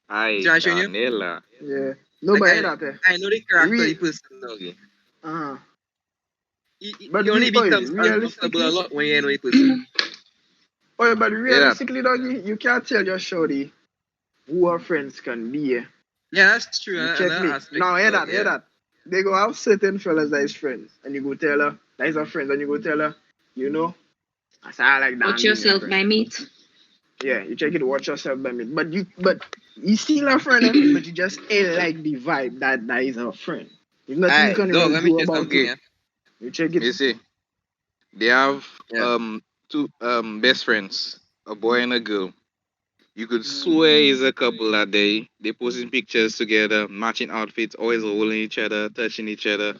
Speaker 5: Ay,
Speaker 1: Josh, you know?
Speaker 5: Canela.
Speaker 2: Yeah. No,
Speaker 1: Like,
Speaker 2: but
Speaker 1: I,
Speaker 2: hear that, eh?
Speaker 1: I know the character of
Speaker 2: We-
Speaker 1: the person, doggy.
Speaker 2: Uh-huh.
Speaker 1: He
Speaker 2: But
Speaker 1: only
Speaker 2: we- oi,
Speaker 1: becomes uncomfortable
Speaker 2: realistically-
Speaker 1: a lot when you know the person.
Speaker 2: Oh, but realistically, doggy, you can't tell your shorty who her friends can be. Eh?
Speaker 1: Yeah, that's true.
Speaker 2: You
Speaker 1: and
Speaker 2: check
Speaker 1: that
Speaker 2: me.
Speaker 1: aspect
Speaker 2: Now,
Speaker 1: is
Speaker 2: hear
Speaker 1: dog,
Speaker 2: that, hear that. They go have certain fellas that is friends, and you go tell her that is her friend, and you go tell her, you know, I say I like that.
Speaker 4: Watch yourself by meat.
Speaker 2: Yeah, you check it. Watch yourself by me. But you still a friend, eh? But you just ain't like the vibe that is her friend. There's nothing you
Speaker 1: Alright,
Speaker 2: can
Speaker 1: dog,
Speaker 2: even
Speaker 1: let me
Speaker 2: do
Speaker 1: say
Speaker 2: about
Speaker 1: something,
Speaker 2: it.
Speaker 1: yeah.
Speaker 2: You check
Speaker 5: You
Speaker 2: it.
Speaker 5: see, they have
Speaker 1: Yeah.
Speaker 5: two best friends, a boy and a girl. You could swear it's a couple that they posting pictures together, matching outfits, always holding each other, touching each other.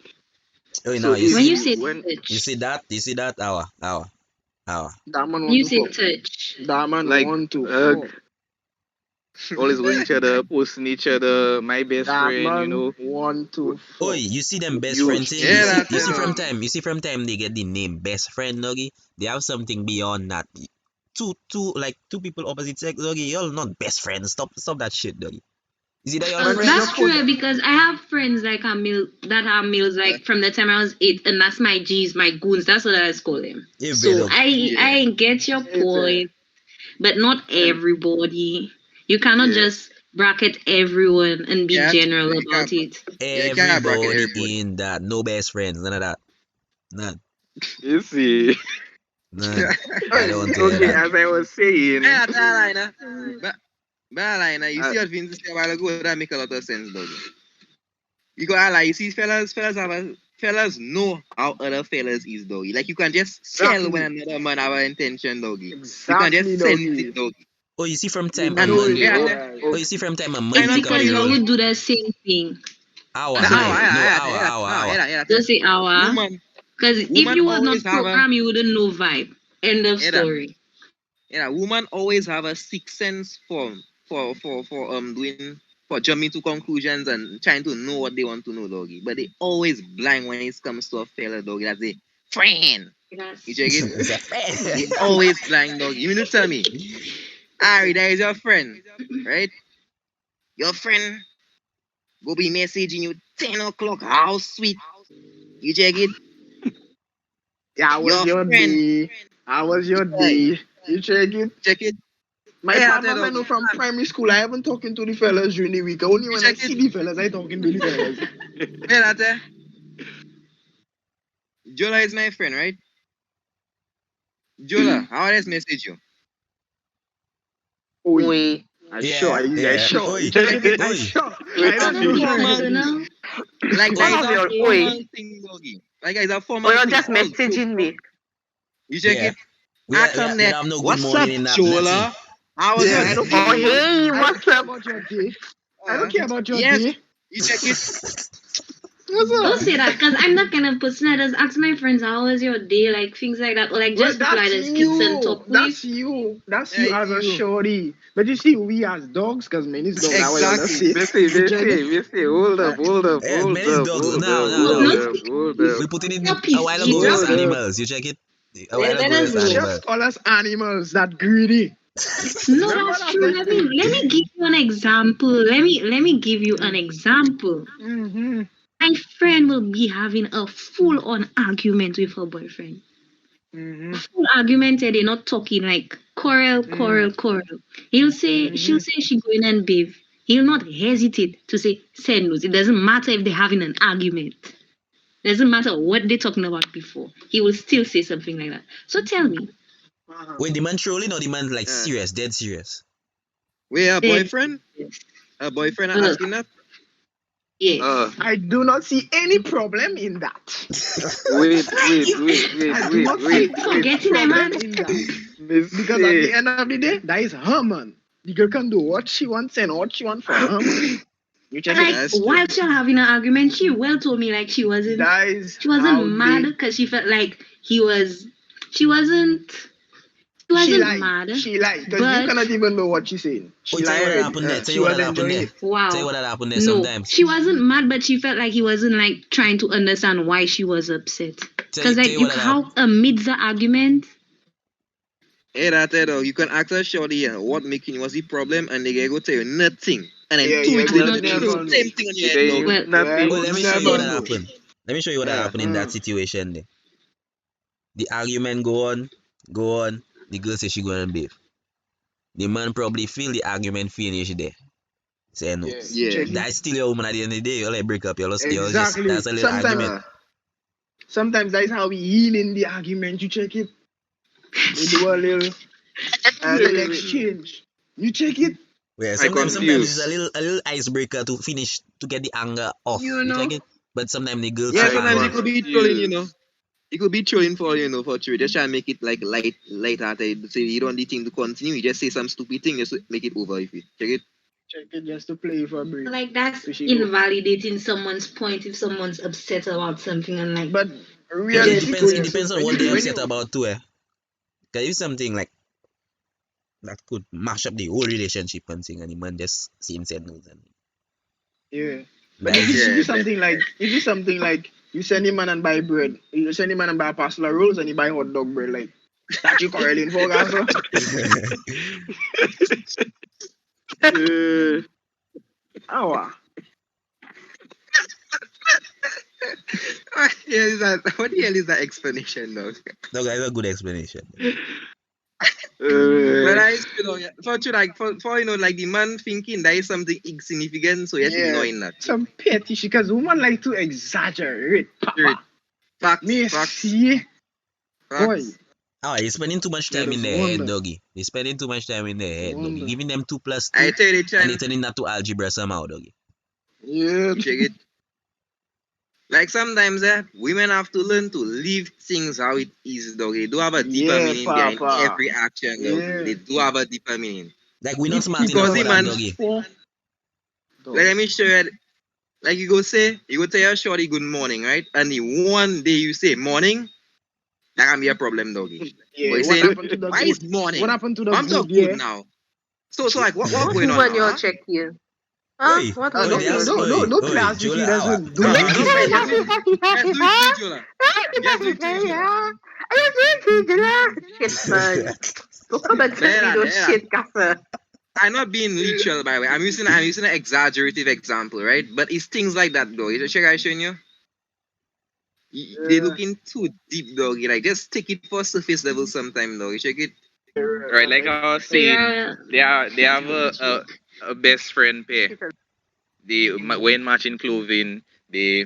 Speaker 3: Oh,
Speaker 5: So
Speaker 3: now you
Speaker 5: if
Speaker 4: When
Speaker 3: see,
Speaker 4: you say
Speaker 5: when
Speaker 4: touch,
Speaker 3: you see that, our.
Speaker 2: That man
Speaker 4: when
Speaker 2: want
Speaker 4: you
Speaker 2: to
Speaker 4: say
Speaker 2: fuck.
Speaker 4: touch,
Speaker 2: That man
Speaker 5: like
Speaker 2: want to
Speaker 5: hug,
Speaker 2: fuck.
Speaker 5: always holding each other, posting each other, my best
Speaker 2: That
Speaker 5: friend, you
Speaker 2: man
Speaker 5: know.
Speaker 2: want to
Speaker 3: Oh,
Speaker 2: fuck.
Speaker 3: you see them best
Speaker 5: You-
Speaker 3: friend thing.
Speaker 1: Yeah, that's
Speaker 3: You see
Speaker 1: it,
Speaker 3: you see from time they get the name best friend, doggy. They have something beyond that. Two people opposite sex, doggy. Y'all not best friends. Stop that shit, doggy. Is it that y'all
Speaker 2: Man,
Speaker 3: friends?
Speaker 4: that's
Speaker 2: you're
Speaker 4: true because I have friends like that are males like from the time I was 8, and that's my G's, my goons. That's what I call them.
Speaker 3: Yeah,
Speaker 4: So
Speaker 3: better.
Speaker 4: I get your
Speaker 2: It's,
Speaker 4: point, but not everybody. You cannot
Speaker 5: Yeah.
Speaker 4: just bracket everyone and be
Speaker 1: Yeah,
Speaker 4: general
Speaker 1: you
Speaker 4: about
Speaker 1: can't-
Speaker 4: it.
Speaker 1: Yeah, you can't bracket
Speaker 3: Everybody
Speaker 1: everybody.
Speaker 3: in that. No best friends. None of that. None.
Speaker 5: You see.
Speaker 3: None. I don't hear
Speaker 5: Okay,
Speaker 3: that.
Speaker 5: as I was saying,
Speaker 1: Yeah, that's all right, nah. But like, you see what Vince said a while ago, that make a lot of sense, dog. You got like, you see, fellas know how other fellas is, doggy. Like you can just tell when another man have an intention, doggy.
Speaker 2: Exactly,
Speaker 1: you can just sense
Speaker 2: doggy.
Speaker 1: it, doggy.
Speaker 3: Oh, you see from time
Speaker 2: You
Speaker 3: a
Speaker 2: know
Speaker 3: man.
Speaker 2: it,
Speaker 1: Yeah,
Speaker 2: right?
Speaker 3: Oh, you see from time a man
Speaker 1: I
Speaker 4: It's
Speaker 1: know
Speaker 3: take up
Speaker 4: because
Speaker 3: the
Speaker 4: you
Speaker 3: role.
Speaker 4: would do the same thing.
Speaker 3: Hour.
Speaker 1: Nah,
Speaker 3: Hour.
Speaker 4: Don't say our.
Speaker 1: Woman,
Speaker 4: Because if
Speaker 1: woman
Speaker 4: you was not
Speaker 1: always have a
Speaker 4: programmed, you wouldn't know vibe. End of
Speaker 1: Yeah, that.
Speaker 4: story.
Speaker 1: Woman always have a sixth sense for doing for jumping to conclusions and trying to know what they want to know, doggy. But they always blind when it comes to a fella, doggy. That's a friend. You check it?
Speaker 3: It's a fair.
Speaker 1: They always blind, doggy. You mean to tell me, Ari, that is your friend, right? Your friend go be messaging you 10 o'clock. How sweet. You check it?
Speaker 2: Yeah, how was your
Speaker 1: friend.
Speaker 2: day? How was your day? You check it?
Speaker 1: Check it.
Speaker 2: My
Speaker 1: Yeah,
Speaker 2: partners
Speaker 1: tell
Speaker 2: I
Speaker 1: them.
Speaker 2: know from primary school, I haven't talking to the fellas during the week. Only when I
Speaker 1: check it.
Speaker 2: see the fellas, I talking to the fellas.
Speaker 1: Yeah, that's Jola is my friend, right? Jola, how I just message you?
Speaker 2: Oi,
Speaker 6: Wait.
Speaker 2: I
Speaker 3: Yeah,
Speaker 2: sure, I
Speaker 3: yeah.
Speaker 2: sure.
Speaker 3: Oi,
Speaker 2: You check it? I
Speaker 3: oi.
Speaker 2: sure.
Speaker 5: Wait,
Speaker 2: I don't
Speaker 4: Other
Speaker 2: know
Speaker 5: wait,
Speaker 2: friends.
Speaker 4: personal.
Speaker 1: Like
Speaker 6: What
Speaker 1: that is
Speaker 6: of
Speaker 1: a
Speaker 6: your-
Speaker 1: formal thing, doggy. Like that is a formal
Speaker 6: Or you're
Speaker 1: thing.
Speaker 6: just
Speaker 1: Oh,
Speaker 6: messaging me.
Speaker 1: You check
Speaker 3: Yeah.
Speaker 1: it?
Speaker 3: We
Speaker 1: I
Speaker 3: don't
Speaker 1: come there.
Speaker 3: have no good
Speaker 1: What's
Speaker 3: morning
Speaker 1: up,
Speaker 3: in that.
Speaker 1: Jola? How was
Speaker 2: Yeah,
Speaker 1: your
Speaker 2: I don't
Speaker 1: day?
Speaker 2: care.
Speaker 6: Oh, hey,
Speaker 2: I don't
Speaker 6: what's
Speaker 2: care
Speaker 6: up?
Speaker 2: about your day. I don't care about your
Speaker 1: Yes.
Speaker 2: day.
Speaker 1: You check it?
Speaker 2: What's
Speaker 4: Don't
Speaker 2: up?
Speaker 4: say that because I'm not kind of person that does ask my friends how was your day, like things like that, or like
Speaker 2: Well,
Speaker 4: just people I
Speaker 2: that's
Speaker 4: just kids and
Speaker 2: you.
Speaker 4: talk
Speaker 2: That's
Speaker 4: with.
Speaker 2: you. That's
Speaker 1: Yeah,
Speaker 2: you as a
Speaker 1: you.
Speaker 2: shorty. But you see, we as dogs, because man is dog. That way I
Speaker 1: Exactly.
Speaker 2: say.
Speaker 5: Missy, hold up,
Speaker 3: Yeah, man, it's dogs.
Speaker 4: No.
Speaker 3: We put it in
Speaker 4: You're
Speaker 3: a while ago
Speaker 4: peacekeeper.
Speaker 3: as
Speaker 5: Hold up.
Speaker 3: animals. You check it? A while
Speaker 4: Let
Speaker 3: ago
Speaker 4: us
Speaker 3: as
Speaker 4: know.
Speaker 3: animals.
Speaker 2: Just call us animals that greedy.
Speaker 4: No,
Speaker 2: Remember
Speaker 4: that's
Speaker 2: that
Speaker 4: true.
Speaker 2: thing?
Speaker 4: Let me give you an example. Let me give you an example.
Speaker 2: Mm-hmm.
Speaker 4: My friend will be having a full on argument with her boyfriend.
Speaker 2: Mm-hmm.
Speaker 4: Full argument, they're not talking like quarrel. She'll say she going and bathe. He'll not hesitate to say send news. It doesn't matter if they're having an argument. Doesn't matter what they're talking about before. He will still say something like that. So tell me,
Speaker 3: Wait, the man trolling or the man like
Speaker 1: Yeah.
Speaker 3: serious, dead serious?
Speaker 1: Wait, a
Speaker 4: Dead.
Speaker 1: boyfriend? A boyfriend
Speaker 4: Uh,
Speaker 1: asking that?
Speaker 4: yes.
Speaker 2: I do not see any problem in that.
Speaker 5: Wait,
Speaker 2: I do not see
Speaker 4: Forgetting
Speaker 2: any
Speaker 4: my man.
Speaker 2: problem in that. Because at the end of the day, that is her man. The girl can do what she wants and what she wants for her man. You check
Speaker 4: Like
Speaker 2: it?
Speaker 1: That's true.
Speaker 4: while she having an argument, she well told me like she wasn't
Speaker 2: That is how
Speaker 4: mad
Speaker 2: they-
Speaker 4: because she felt like he was. She wasn't
Speaker 2: She lied.
Speaker 4: mad.
Speaker 2: She lied. Because
Speaker 4: but-
Speaker 2: you cannot even know what she's saying. She
Speaker 3: Oh, tell you
Speaker 2: lied
Speaker 3: what
Speaker 2: already.
Speaker 3: happened there. Tell
Speaker 2: She
Speaker 3: you what
Speaker 2: was
Speaker 3: happened
Speaker 2: enjoying
Speaker 3: there.
Speaker 2: it.
Speaker 4: Wow.
Speaker 3: Tell you what happened there
Speaker 4: No,
Speaker 3: sometimes.
Speaker 4: she wasn't mad, but she felt like he wasn't like trying to understand why she was upset.
Speaker 3: Tell
Speaker 4: Because like
Speaker 3: you
Speaker 4: you
Speaker 3: what
Speaker 4: how amidst the argument,
Speaker 1: Hey, that dog, you can ask her shorty what making was the problem, and they go tell you nothing. And then
Speaker 2: Yeah,
Speaker 1: 2
Speaker 2: yeah,
Speaker 1: weeks
Speaker 2: you
Speaker 1: later,
Speaker 6: Nothing.
Speaker 1: they do
Speaker 2: never
Speaker 1: the
Speaker 2: know.
Speaker 1: same thing on your head,
Speaker 5: They
Speaker 1: dog.
Speaker 4: Well,
Speaker 5: nothing.
Speaker 3: Well, let me show you
Speaker 2: Never
Speaker 3: what
Speaker 2: know.
Speaker 3: happened. Let me show you what happened in that situation there. The argument go on. The girl say she go and bathe. The man probably feel the argument finish there. Say no.
Speaker 2: Yeah,
Speaker 1: Yeah.
Speaker 2: check it.
Speaker 3: That's still your woman at the end of the day. You like break up. You're just
Speaker 2: Exactly.
Speaker 3: that's a little
Speaker 2: Sometimes-
Speaker 3: argument.
Speaker 2: Sometimes that is how we heal in the argument. You check it. We do a little exchange. You check it.
Speaker 3: Yeah,
Speaker 5: I
Speaker 3: sometimes
Speaker 5: confused.
Speaker 3: it's a little icebreaker to finish to get the anger off.
Speaker 2: You
Speaker 3: You
Speaker 2: know.
Speaker 3: check it. But sometimes the girl
Speaker 1: Yeah,
Speaker 3: keep
Speaker 1: sometimes
Speaker 3: angry.
Speaker 1: it could be trolling, you know. It could be trolling for true. Just try and make it like light-hearted. So you don't need thing to continue. You just say some stupid thing just to make it over with it. Check it.
Speaker 2: Check it just to play for a break.
Speaker 4: like that's
Speaker 2: So she go.
Speaker 4: invalidating someone's point if someone's upset about something and like
Speaker 2: But
Speaker 3: It
Speaker 2: realistically,
Speaker 3: depends on what they're upset about too. Because if something like that could mash up the whole relationship and thing, and the man just see him said no.
Speaker 2: Yeah. But
Speaker 3: That
Speaker 2: if
Speaker 3: is-
Speaker 2: it's something like you send him man and buy bread, you send him man and buy pasta rolls and he buy hot dog bread, like that you quarreling for, guys. Awa.
Speaker 1: What the hell is that explanation, dog?
Speaker 3: Dog, that's a good explanation.
Speaker 1: But I, for like the man thinking that is something insignificant, so yes,
Speaker 2: Yeah.
Speaker 1: ignoring that.
Speaker 2: Some petty shit, because women like to exaggerate. Papa.
Speaker 1: Facts,
Speaker 2: Me
Speaker 1: facts,
Speaker 2: see, boy.
Speaker 1: facts.
Speaker 3: Oh, you're spending too much time
Speaker 2: Let
Speaker 3: in
Speaker 2: us
Speaker 3: their head,
Speaker 2: wonder.
Speaker 3: doggy. You're spending too much time in their head, doggy.
Speaker 2: Wonder.
Speaker 3: Giving them 2 plus 2,
Speaker 1: I tell you,
Speaker 3: and
Speaker 1: Chan,
Speaker 3: they turning that to algebra somehow, doggy.
Speaker 2: Yeah.
Speaker 1: check it. Like sometimes, women have to learn to leave things how it is, dog. They do have a deeper
Speaker 2: Yeah,
Speaker 1: meaning behind
Speaker 2: Papa.
Speaker 1: every action, dog.
Speaker 2: Yeah.
Speaker 1: They do have a deeper meaning.
Speaker 3: Like, we're not smart
Speaker 1: Because
Speaker 3: enough for
Speaker 1: the
Speaker 3: that,
Speaker 1: man-
Speaker 3: doggy.
Speaker 1: Like, let me show you. Like, you go tell your shorty good morning, right? And the one day you say morning, that can be a problem, doggy.
Speaker 2: Yeah,
Speaker 1: But you
Speaker 2: what
Speaker 1: say,
Speaker 2: happened to the
Speaker 1: why
Speaker 2: good?
Speaker 1: is morning?
Speaker 2: What happened to the
Speaker 1: I'm
Speaker 2: good?
Speaker 1: so good now. So like, what
Speaker 6: What
Speaker 1: going on
Speaker 6: woman
Speaker 1: now?
Speaker 6: you check here? Huh?
Speaker 3: Oi,
Speaker 6: What
Speaker 3: oi,
Speaker 6: woman
Speaker 3: they
Speaker 6: you
Speaker 3: ask-
Speaker 6: check?
Speaker 3: oi,
Speaker 2: Don't
Speaker 3: oi,
Speaker 2: class me
Speaker 3: Jola,
Speaker 2: as
Speaker 3: awa.
Speaker 2: a do
Speaker 1: No,
Speaker 2: it.
Speaker 1: no, wait, just do it, Jola. Just do it, Jola.
Speaker 6: Shit, man. Don't come and tell me those
Speaker 1: There.
Speaker 6: shit, Kaffer.
Speaker 1: I'm not being literal, by the way. I'm using an exaggerative example, right? But it's things like that, though. Is the guy showing you? They're
Speaker 2: Yeah.
Speaker 1: looking too deep, dog. Like, just take it for surface level sometime, dog. You check it.
Speaker 5: Right, like I was saying,
Speaker 4: yeah,
Speaker 5: they have a best friend pair. They when matching clothing, they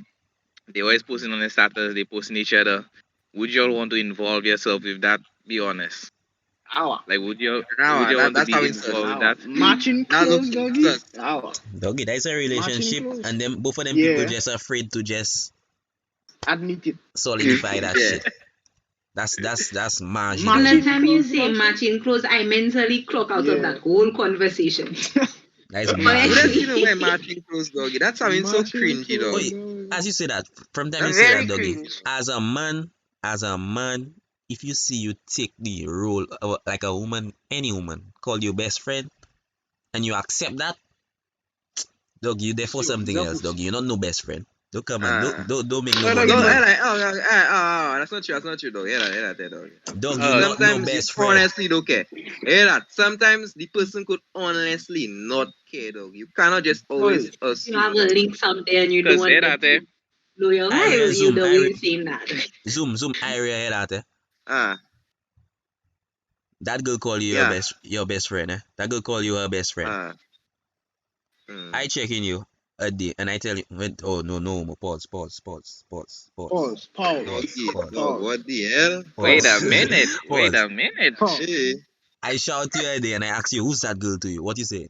Speaker 5: always posting on their status, they posting each other. Would you all want to involve yourself with that? Be honest.
Speaker 2: Awa.
Speaker 5: Like would you
Speaker 1: Nah,
Speaker 5: want to
Speaker 1: that's
Speaker 5: be
Speaker 1: how it's
Speaker 5: involved with
Speaker 2: Awa.
Speaker 5: that?
Speaker 2: Matching
Speaker 1: That
Speaker 2: clothes,
Speaker 1: looks
Speaker 2: doggy.
Speaker 1: sus.
Speaker 2: Awa.
Speaker 3: Doggy, that's a relationship,
Speaker 2: clothes.
Speaker 3: and then both of them
Speaker 2: Yeah.
Speaker 3: people just afraid to just
Speaker 2: Admit it.
Speaker 3: solidify that
Speaker 1: Yeah.
Speaker 3: shit. That's magic.
Speaker 4: and
Speaker 2: Matching
Speaker 4: the time you
Speaker 2: clothes,
Speaker 4: say
Speaker 2: doggy.
Speaker 4: matching clothes, I mentally clock out
Speaker 2: Yeah.
Speaker 4: of that whole conversation.
Speaker 3: That is
Speaker 1: Who
Speaker 3: magic.
Speaker 1: does you know where matching clothes, doggy? That's sounding so
Speaker 2: Matching
Speaker 1: cringy, dog.
Speaker 2: clothes,
Speaker 3: Oi,
Speaker 2: doggy.
Speaker 3: as you say that, from time you say
Speaker 6: Very
Speaker 3: that, doggy,
Speaker 6: cringe.
Speaker 3: as a man, if you see you take the role of, like a woman, any woman, call you best friend, and you accept that, dog, you there for something else, dog. You're not no best friend. Don't come and don't make
Speaker 2: No,
Speaker 3: nobody
Speaker 2: no,
Speaker 3: mad.
Speaker 1: That's not true, dog. Yeah, dog.
Speaker 3: Dog, you're not no
Speaker 1: Sometimes
Speaker 3: best
Speaker 1: you
Speaker 3: friend.
Speaker 1: honestly don't care. Sometimes the person could honestly not care, dog. You cannot just always
Speaker 4: You
Speaker 1: assume.
Speaker 4: have a link out there and you don't
Speaker 5: Because
Speaker 4: want
Speaker 5: say
Speaker 4: them
Speaker 5: that, eh?
Speaker 4: to blow your
Speaker 3: I
Speaker 4: mind. You
Speaker 3: resume,
Speaker 4: the
Speaker 3: I
Speaker 4: way
Speaker 3: re-
Speaker 4: you saying that.
Speaker 3: Zoom, I hear that, eh?
Speaker 1: Ah,
Speaker 3: That girl call you
Speaker 1: Yeah.
Speaker 3: your best friend, eh? That girl call you her best friend.
Speaker 1: ah.
Speaker 3: I checking you a day and I tell you, oh no, pause.
Speaker 2: Pause.
Speaker 3: Pause.
Speaker 1: Dog, what the hell?
Speaker 5: Wait a
Speaker 3: Pause.
Speaker 5: minute. Wait
Speaker 3: Pause.
Speaker 5: a minute.
Speaker 2: Pause.
Speaker 1: Hey,
Speaker 3: I shout you a day and I ask you, who's that girl to you? What you say?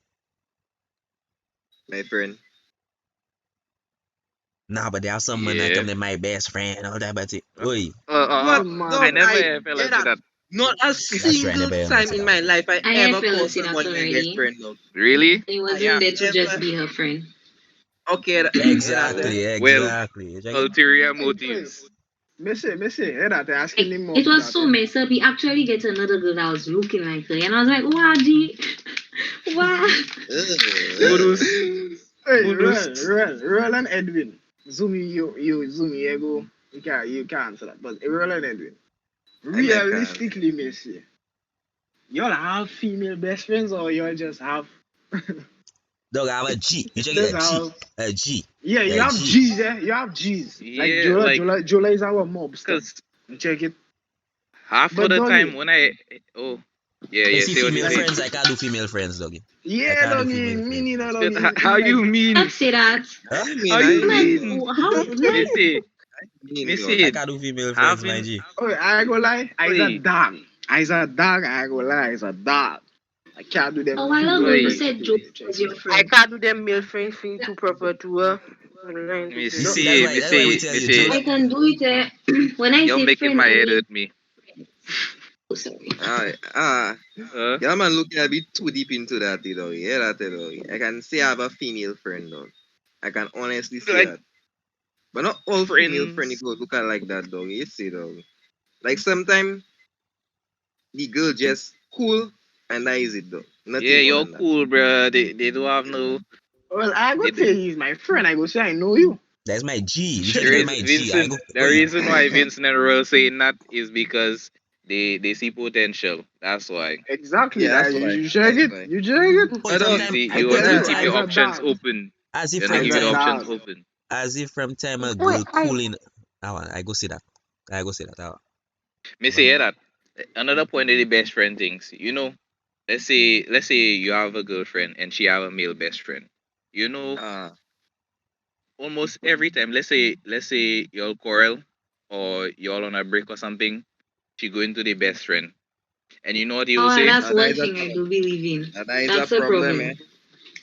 Speaker 1: my friend.
Speaker 3: Nah, but there are some men
Speaker 5: Yeah.
Speaker 3: like them, my best friend, all that, but it. Oi,
Speaker 1: What?
Speaker 2: man.
Speaker 1: Dog,
Speaker 5: I never
Speaker 1: I
Speaker 5: hear fellas
Speaker 1: get
Speaker 5: do that.
Speaker 1: Not a
Speaker 3: right,
Speaker 1: single
Speaker 3: never
Speaker 1: time
Speaker 3: heard
Speaker 1: in my life I
Speaker 4: I
Speaker 1: ever
Speaker 4: have
Speaker 1: called
Speaker 4: fellas in
Speaker 1: someone
Speaker 4: that
Speaker 1: my
Speaker 4: already.
Speaker 1: best friend, dog.
Speaker 5: Really?
Speaker 4: It wasn't
Speaker 1: Yeah,
Speaker 4: there to
Speaker 1: never.
Speaker 4: just be her friend.
Speaker 1: Okay,
Speaker 3: exactly.
Speaker 5: Well, ulterior motives.
Speaker 2: Missy, hear that? They're asking him more.
Speaker 4: It was so messed up. He actually get another girl that was looking like her, and I was like, "Wow, G, wow."
Speaker 2: Hey,
Speaker 5: Buddhist.
Speaker 2: Roll and Edwin. Zoomy, you go. You can't answer that. But Roll and Edwin.
Speaker 1: like that.
Speaker 2: Realistically, Missy, y'all have female best friends or y'all just have
Speaker 3: Dog, I have a G. You check
Speaker 2: just
Speaker 3: it, a G.
Speaker 2: have
Speaker 3: A G.
Speaker 2: yeah, you
Speaker 3: A
Speaker 2: have
Speaker 3: G.
Speaker 2: G's, yeah? You have G's. Like
Speaker 5: Yeah,
Speaker 2: Jola,
Speaker 5: like
Speaker 2: Jola, Jola is our mobster.
Speaker 5: because
Speaker 2: You check it.
Speaker 5: half of
Speaker 2: But
Speaker 5: the time
Speaker 2: doggy,
Speaker 5: when I
Speaker 3: You
Speaker 5: yeah,
Speaker 3: see
Speaker 5: say what you
Speaker 3: female
Speaker 5: say.
Speaker 3: friends, I can't do female friends, doggy. I
Speaker 2: yeah,
Speaker 3: can't do
Speaker 2: doggy,
Speaker 3: female
Speaker 2: me
Speaker 3: friends.
Speaker 2: neither,
Speaker 5: But
Speaker 2: doggy.
Speaker 5: how
Speaker 2: It's
Speaker 5: you
Speaker 2: like,
Speaker 5: mean?
Speaker 4: Don't say that.
Speaker 3: Huh?
Speaker 5: How
Speaker 1: I
Speaker 5: you
Speaker 1: mean,
Speaker 5: mean?
Speaker 4: How?
Speaker 5: Me say,
Speaker 1: me
Speaker 5: say
Speaker 3: I
Speaker 5: it.
Speaker 3: can't do female friends, my
Speaker 5: Having
Speaker 3: G.
Speaker 2: oh, I go lie, I's a
Speaker 5: oi
Speaker 2: dog. I's a dog, I go lie, I's a dog. I can't do them
Speaker 4: A while ago
Speaker 2: female
Speaker 4: you
Speaker 5: oi.
Speaker 2: friends
Speaker 4: said
Speaker 2: thing.
Speaker 4: Joe
Speaker 2: You check
Speaker 4: was
Speaker 2: it.
Speaker 4: your
Speaker 6: I
Speaker 4: friend.
Speaker 6: can't do them male friends thing too proper to her. I'm lying to
Speaker 5: Me
Speaker 6: you.
Speaker 3: You see,
Speaker 2: No,
Speaker 5: me
Speaker 3: that's why we
Speaker 5: say,
Speaker 3: tell
Speaker 5: me
Speaker 3: you,
Speaker 5: say.
Speaker 3: Jola.
Speaker 4: I can do it. When I
Speaker 5: You're
Speaker 4: say
Speaker 5: making
Speaker 4: friend,
Speaker 5: my
Speaker 4: I
Speaker 5: head
Speaker 4: mean
Speaker 5: hurt me.
Speaker 4: oh, sorry.
Speaker 5: Huh?
Speaker 1: yeah, man, looking a bit too deep into that, you know. Yeah, that, you know. I can say I have a female friend, dog. I can honestly say
Speaker 5: Like
Speaker 1: that. But not all female friends
Speaker 5: friends.
Speaker 1: go look at like that, dog. You see, dog. Like sometimes the girl just cool and that is it, dog.
Speaker 5: Yeah,
Speaker 1: Nothing other
Speaker 5: you're
Speaker 1: than that.
Speaker 5: cool, bruh. They don't have no.
Speaker 2: well, I go
Speaker 5: They,
Speaker 2: say he's my friend. I go say I know you.
Speaker 3: That's my G. You
Speaker 2: Check
Speaker 3: check
Speaker 5: the
Speaker 3: it,
Speaker 2: it.
Speaker 3: that's
Speaker 5: reason
Speaker 3: my G. I
Speaker 5: Vincent,
Speaker 3: go,
Speaker 5: the
Speaker 3: oi.
Speaker 5: reason why Vincent and Royal saying that is because they see potential. That's why.
Speaker 2: Exactly.
Speaker 1: Yeah,
Speaker 2: That
Speaker 1: that's why.
Speaker 2: you check
Speaker 1: That's
Speaker 2: it.
Speaker 1: why.
Speaker 2: You check it.
Speaker 3: Oi,
Speaker 1: I
Speaker 5: You
Speaker 1: don't.
Speaker 3: sometimes,
Speaker 5: see,
Speaker 2: I
Speaker 5: you
Speaker 2: tell
Speaker 5: want to
Speaker 2: you,
Speaker 1: Yeah,
Speaker 5: keep
Speaker 2: I's
Speaker 5: your
Speaker 2: a
Speaker 5: options
Speaker 2: dog.
Speaker 5: open.
Speaker 3: as if
Speaker 5: You want to
Speaker 3: from
Speaker 2: I's
Speaker 5: keep
Speaker 2: a
Speaker 5: the
Speaker 3: time,
Speaker 5: options
Speaker 2: dog.
Speaker 5: open.
Speaker 3: as if from time a
Speaker 6: Wait,
Speaker 3: girl
Speaker 6: I
Speaker 3: cooling. I go see that. I go see that.
Speaker 5: Me say that. Another point of the best friend things. Let's say you have a girlfriend and she have a male best friend. You know,
Speaker 1: uh,
Speaker 5: almost every time. Let's say y'all quarrel or y'all on a break or something. She go into the best friend, and you know what he will
Speaker 4: Oh,
Speaker 5: say?
Speaker 4: that's
Speaker 1: that
Speaker 4: one
Speaker 1: is a
Speaker 4: thing I do believe in.
Speaker 1: that is a
Speaker 4: That's a
Speaker 1: problem, eh?
Speaker 4: problem.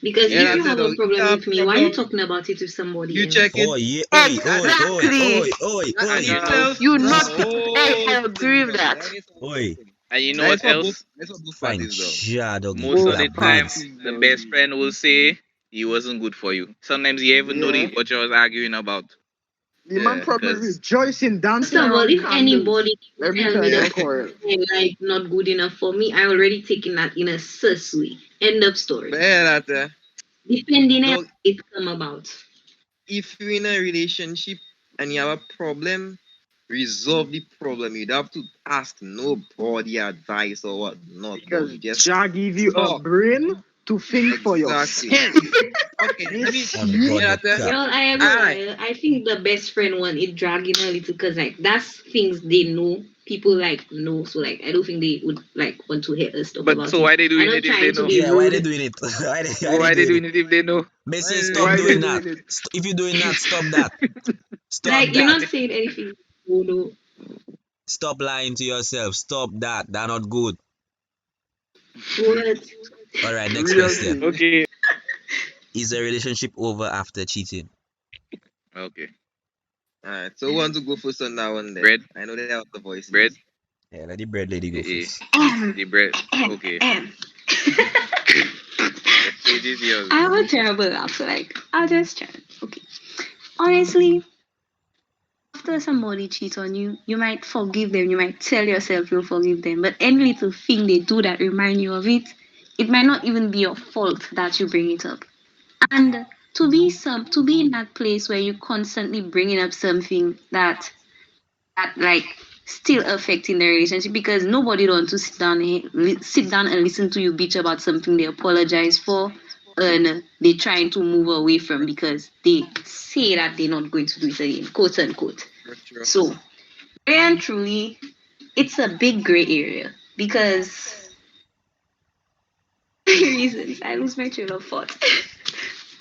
Speaker 4: Because
Speaker 1: Yeah,
Speaker 4: if you
Speaker 1: that's it,
Speaker 4: have a
Speaker 1: dog. If you
Speaker 4: problem
Speaker 1: have
Speaker 4: with me, why are you
Speaker 1: problem,
Speaker 4: talking about it with somebody
Speaker 1: you
Speaker 4: else?
Speaker 1: check it.
Speaker 3: Oh yeah, oi, oi,
Speaker 1: That
Speaker 3: oi,
Speaker 6: exactly.
Speaker 3: oi, oi,
Speaker 1: and
Speaker 3: oi,
Speaker 1: you
Speaker 5: And
Speaker 1: know
Speaker 6: You
Speaker 1: that's
Speaker 6: not.
Speaker 1: a
Speaker 6: I
Speaker 1: whole thing,
Speaker 6: agree with
Speaker 1: dog.
Speaker 6: that.
Speaker 1: That is a whole
Speaker 3: oi.
Speaker 1: thing.
Speaker 5: and you know
Speaker 1: That is
Speaker 5: what
Speaker 1: for both.
Speaker 5: else?
Speaker 1: That's for both
Speaker 3: Fine,
Speaker 1: parties, dog.
Speaker 3: ja, doggy.
Speaker 5: Most
Speaker 3: For
Speaker 5: of
Speaker 3: the
Speaker 5: the
Speaker 2: Both
Speaker 5: time,
Speaker 3: birds.
Speaker 2: parties,
Speaker 5: the best
Speaker 2: doggy.
Speaker 5: friend will say he wasn't good for you. Sometimes you even know
Speaker 2: Yeah.
Speaker 5: what you was arguing about.
Speaker 2: The man
Speaker 1: Yeah.
Speaker 2: probably
Speaker 5: Cause
Speaker 2: rejoicing,
Speaker 4: First
Speaker 2: dancing
Speaker 4: of all,
Speaker 2: around
Speaker 4: if
Speaker 2: candles
Speaker 4: anybody
Speaker 2: every
Speaker 4: tell me
Speaker 2: time
Speaker 4: that
Speaker 2: you quarrel.
Speaker 4: I'm like not good enough for me, I already taken that in a sus way. End of story.
Speaker 1: But yeah, that
Speaker 4: Depending on how
Speaker 1: dog.
Speaker 4: it come about.
Speaker 1: If you're in a relationship and you have a problem, resolve the problem. You don't have to ask nobody advice or what not, dog.
Speaker 2: Because
Speaker 1: You just
Speaker 2: Jah give you a
Speaker 1: talk.
Speaker 2: brain to think for
Speaker 1: Exactly.
Speaker 2: yourself.
Speaker 1: Okay, let me.
Speaker 3: On
Speaker 2: See?
Speaker 3: God,
Speaker 1: Yeah,
Speaker 3: no
Speaker 1: that.
Speaker 3: cap.
Speaker 4: Well, I am
Speaker 1: Alright.
Speaker 4: I think the best friend one is dragging a little because like that's things they know. People like know, so like I don't think they would like want to hear us talk
Speaker 5: but
Speaker 4: about
Speaker 5: so
Speaker 4: it.
Speaker 5: why they
Speaker 4: I'm
Speaker 5: doing
Speaker 4: not
Speaker 5: it if they
Speaker 4: trying to
Speaker 5: know?
Speaker 4: be
Speaker 3: Yeah, why they
Speaker 4: rude.
Speaker 3: doing it? Why they
Speaker 5: Why they
Speaker 3: doing
Speaker 5: doing
Speaker 3: it?
Speaker 5: it if they know?
Speaker 3: May say
Speaker 1: Why
Speaker 3: stop
Speaker 2: Why they
Speaker 3: doing that.
Speaker 2: doing it?
Speaker 3: If you're doing that, stop that. Stop
Speaker 4: Like you're
Speaker 3: that.
Speaker 4: not saying anything. Oh no.
Speaker 3: Stop lying to yourself. Stop that. That's not good.
Speaker 4: What?
Speaker 3: All right, next
Speaker 2: Real
Speaker 3: question.
Speaker 2: thing.
Speaker 5: Okay.
Speaker 3: Is a relationship over after cheating?
Speaker 5: Okay.
Speaker 1: Alright, so who want to go first on that one then?
Speaker 5: Bread.
Speaker 1: I know they have the voices.
Speaker 5: Bread.
Speaker 3: Yeah, let the bread lady go
Speaker 5: Eh,
Speaker 3: first.
Speaker 5: the bread. Okay. The stage is yours.
Speaker 4: I have a terrible laugh, so like I'll just try. Okay. Honestly, after somebody cheats on you, you might forgive them. You might tell yourself you'll forgive them. But any little thing they do that remind you of it, it might not even be your fault that you bring it up. And to be in that place where you're constantly bringing up something that like still affecting the relationship because nobody don't want to sit down and listen to you bitch about something they apologize for and they're trying to move away from because they say that they're not going to do it again, quote unquote.
Speaker 1: True.
Speaker 4: So, really and truly, it's a big gray area because reasons I lose my train of thought.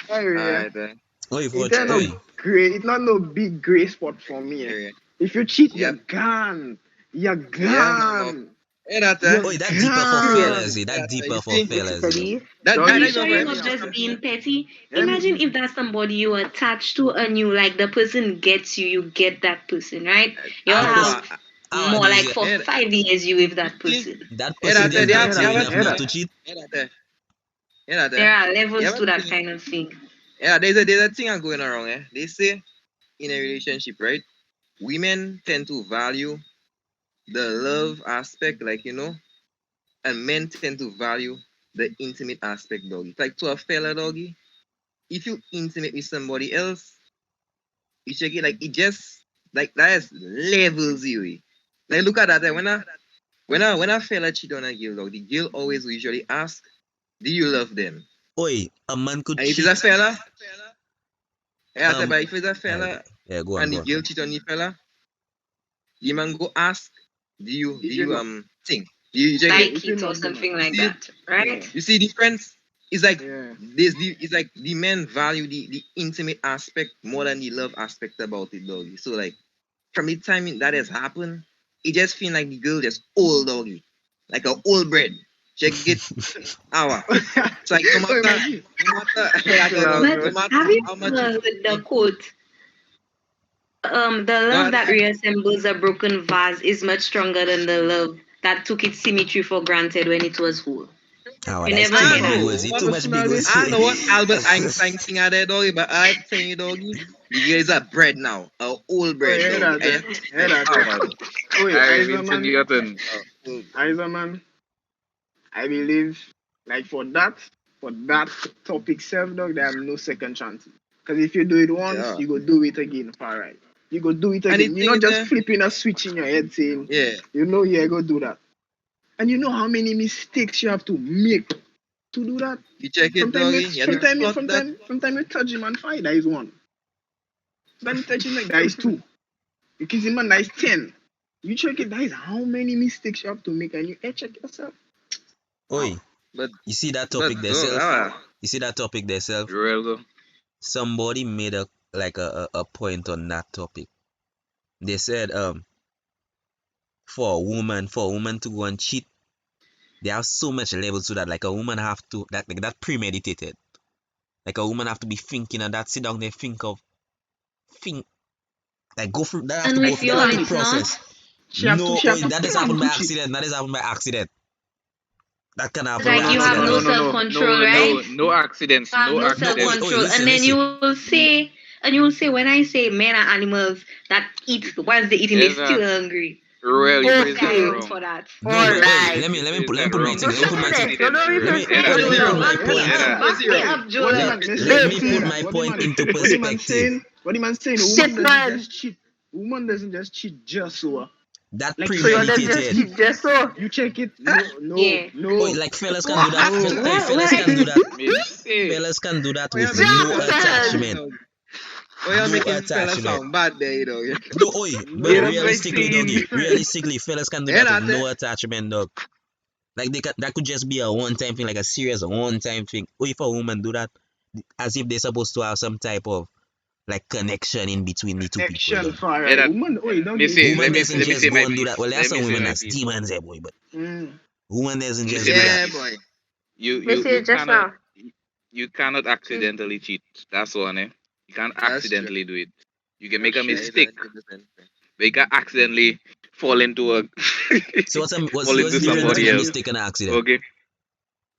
Speaker 2: Area.
Speaker 1: Alright then.
Speaker 3: Oi,
Speaker 2: It
Speaker 3: Forge,
Speaker 2: ain't no
Speaker 3: oi.
Speaker 2: gray. It's not no big gray spot for me.
Speaker 1: Yeah.
Speaker 2: If you cheat,
Speaker 1: Yep.
Speaker 2: you're gone. You're
Speaker 1: Yeah, man.
Speaker 2: gone.
Speaker 1: Yeah, that
Speaker 2: You're
Speaker 3: Oi, that deeper for
Speaker 2: gone.
Speaker 3: fellas, eh? That
Speaker 1: you
Speaker 3: deeper for
Speaker 1: see,
Speaker 3: fellas, you know.
Speaker 6: Basically,
Speaker 1: that
Speaker 2: Dog,
Speaker 4: Are
Speaker 1: that
Speaker 4: you
Speaker 1: is
Speaker 4: sure
Speaker 1: over
Speaker 4: you're
Speaker 1: me.
Speaker 4: not just being petty?
Speaker 2: Let me-
Speaker 4: Imagine if that's somebody you attach to and you like the person gets you, you get that person, right? You'll
Speaker 3: That
Speaker 4: have
Speaker 3: person,
Speaker 4: more
Speaker 3: nowadays,
Speaker 4: like for
Speaker 1: Yeah,
Speaker 4: 5 years you with that
Speaker 1: you see,
Speaker 4: person.
Speaker 3: that
Speaker 1: yeah,
Speaker 3: person
Speaker 1: that
Speaker 3: just
Speaker 1: they
Speaker 3: get you
Speaker 1: have a
Speaker 3: enough
Speaker 1: thing.
Speaker 3: not to cheat.
Speaker 1: Yeah, that yeah, that
Speaker 4: There are
Speaker 1: you
Speaker 4: levels
Speaker 1: have
Speaker 4: to
Speaker 1: a
Speaker 4: that
Speaker 1: thing.
Speaker 4: kind of thing.
Speaker 1: Yeah, there's a thing going around. They say in a relationship, right? Women tend to value the love aspect, like and men tend to value the intimate aspect, doggy. Like to a fella, doggy, if you intimate with somebody else, you check it like it just like that is levels you. Like look at that. When when a fella cheat on a girl, dog, the girl always usually ask, "Do you love them?"
Speaker 3: Oi, a man could
Speaker 1: And if
Speaker 3: cheat.
Speaker 1: it's a fella, yeah,
Speaker 3: Um,
Speaker 1: but if it's a fella
Speaker 3: alright. Yeah, go on,
Speaker 1: and the
Speaker 3: go on.
Speaker 1: girl cheat on the fella, the man go ask, "Do you think? Do you check it?"
Speaker 6: Like it or something
Speaker 1: You
Speaker 6: like
Speaker 1: see it?
Speaker 6: that, right?
Speaker 1: You see the difference? It's like
Speaker 2: Yeah.
Speaker 1: it's like the men value the intimate aspect more than the love aspect about it, doggy. So like from the time that has happened, it just feel like the girl just old doggy. Like a old bread. Check it hour. It's like no matter
Speaker 6: But
Speaker 1: no matter
Speaker 6: have you
Speaker 1: how much
Speaker 6: ever heard the quote? The love that reassembles a broken vase is much stronger than the love that took its symmetry for granted when it was whole.
Speaker 3: Oh,
Speaker 6: You
Speaker 3: that's
Speaker 6: never
Speaker 3: too
Speaker 6: hear
Speaker 3: much big
Speaker 6: that.
Speaker 3: words. It's too much big
Speaker 2: Personally,
Speaker 3: words.
Speaker 1: I know what Albert Einstein thing out there, doggy, but I tell you, doggy, the girl is a bread now, a old bread,
Speaker 2: Hear
Speaker 1: doggy.
Speaker 2: that, hear that. Wait,
Speaker 5: Alright,
Speaker 2: Isa
Speaker 5: Vincent
Speaker 2: man,
Speaker 5: Newton.
Speaker 2: Isa man, I believe, like for that topic self, dog, there are no second chances. Because if you do it once,
Speaker 1: Yeah.
Speaker 2: you go do it again, far right. You go do it
Speaker 1: And
Speaker 2: again.
Speaker 1: the
Speaker 2: You're not
Speaker 1: thing
Speaker 2: just
Speaker 1: is,
Speaker 2: flipping a switch in your head saying,
Speaker 1: yeah.
Speaker 2: you know, yeah, go do that. And you know how many mistakes you have to make to do that.
Speaker 1: You check it, doggy. You have to plot that.
Speaker 2: Sometimes you touch him and fight, that is one. Then you touch him like that is two. You kiss him and that is 10. You check it, that is how many mistakes you have to make, and you check yourself.
Speaker 3: Oi,
Speaker 1: But
Speaker 3: you see that topic
Speaker 1: but
Speaker 3: themselves? You see that topic themselves?
Speaker 5: Real though.
Speaker 3: Somebody made a point on that topic. They said for a woman to go and cheat, there are so much levels to that. Like a woman have to that premeditated. Like a woman have to be thinking and that sit down there think like go through that have
Speaker 6: And
Speaker 3: to go
Speaker 6: with
Speaker 3: through that have
Speaker 6: yours,
Speaker 3: to process.
Speaker 2: She have
Speaker 3: No,
Speaker 2: to, she have
Speaker 3: oi,
Speaker 2: to
Speaker 3: that is
Speaker 2: plan
Speaker 3: happened
Speaker 2: to
Speaker 3: by
Speaker 2: cheat.
Speaker 3: accident. That is happened by accident. That can happen
Speaker 6: Like
Speaker 3: by
Speaker 6: you have
Speaker 3: accident.
Speaker 6: no
Speaker 3: dog.
Speaker 6: self-control, right?
Speaker 5: No accidents.
Speaker 6: You have
Speaker 5: No
Speaker 6: no
Speaker 5: accidents.
Speaker 3: Oi,
Speaker 6: self-control, and
Speaker 3: listen,
Speaker 6: then
Speaker 3: listen.
Speaker 6: you will say, when I say men are animals that eat, once they eating, they
Speaker 5: Yes,
Speaker 6: still hungry.
Speaker 5: Real, you phrase that
Speaker 6: Okay,
Speaker 5: wrong.
Speaker 6: for that.
Speaker 3: No, but oi,
Speaker 6: Alright.
Speaker 3: let me
Speaker 5: Phrase
Speaker 3: put
Speaker 5: that
Speaker 3: my
Speaker 5: wrong.
Speaker 3: thing. Let me put my thing.
Speaker 6: You know
Speaker 3: Let me
Speaker 6: say
Speaker 3: let me
Speaker 6: no,
Speaker 3: put my
Speaker 6: back me
Speaker 3: point.
Speaker 6: up, back me up, Jordan.
Speaker 3: Let me put my point into
Speaker 2: What the man
Speaker 3: perspective.
Speaker 2: saying? What the man saying? A
Speaker 6: Shit,
Speaker 2: woman
Speaker 6: man.
Speaker 2: doesn't just cheat. A woman doesn't just cheat just so.
Speaker 3: That
Speaker 2: Like
Speaker 6: So you're just
Speaker 3: premeditated.
Speaker 6: just so.
Speaker 2: You check it. No,
Speaker 6: Yeah.
Speaker 3: Oi, like fellas can do that.
Speaker 6: Well,
Speaker 3: Fellas can do that.
Speaker 5: Mistake.
Speaker 3: Fellas can do that
Speaker 1: oh, you're
Speaker 3: with
Speaker 1: making
Speaker 3: no
Speaker 6: Jackson!
Speaker 1: fella sound
Speaker 3: attachment.
Speaker 1: dog. Oh, you're
Speaker 3: No
Speaker 1: making fella
Speaker 3: attachment.
Speaker 1: sound bad there, you know.
Speaker 3: No, oi, but
Speaker 5: Yeah, that's
Speaker 3: realistically,
Speaker 5: like
Speaker 3: doggy,
Speaker 5: saying-
Speaker 3: realistically, fellas can do
Speaker 1: Yeah,
Speaker 3: that with
Speaker 1: that's
Speaker 3: no attachment, dog. Like that could just be a one-time thing, like a serious one-time thing. Or if a woman do that, as if they're supposed to have some type of like connection in between the two people.
Speaker 2: Action
Speaker 3: Dog.
Speaker 2: fire.
Speaker 5: Yeah, that-
Speaker 2: Woman, oi, don't
Speaker 5: me
Speaker 2: get
Speaker 5: see,
Speaker 2: it.
Speaker 3: Woman
Speaker 5: let me
Speaker 3: doesn't just
Speaker 5: say
Speaker 3: go
Speaker 5: my
Speaker 3: and do that.
Speaker 5: piece.
Speaker 3: Well, there's
Speaker 5: Let me
Speaker 3: some
Speaker 5: say
Speaker 3: women
Speaker 5: my
Speaker 3: that's
Speaker 5: piece.
Speaker 3: demons, there, boy, but
Speaker 2: Mm.
Speaker 3: woman doesn't just do
Speaker 1: Yeah,
Speaker 3: that.
Speaker 1: boy.
Speaker 5: You cannot accidentally cheat. That's one, eh? You can't
Speaker 1: That's
Speaker 5: accidentally do it. You can make a
Speaker 1: Yeah, it's
Speaker 5: mistake,
Speaker 1: 100%.
Speaker 5: but you can accidentally fall into a
Speaker 3: So what's
Speaker 5: fall
Speaker 3: the
Speaker 5: into
Speaker 3: difference
Speaker 5: somebody
Speaker 3: between a
Speaker 5: else.
Speaker 3: mistake and an accident?
Speaker 5: Okay.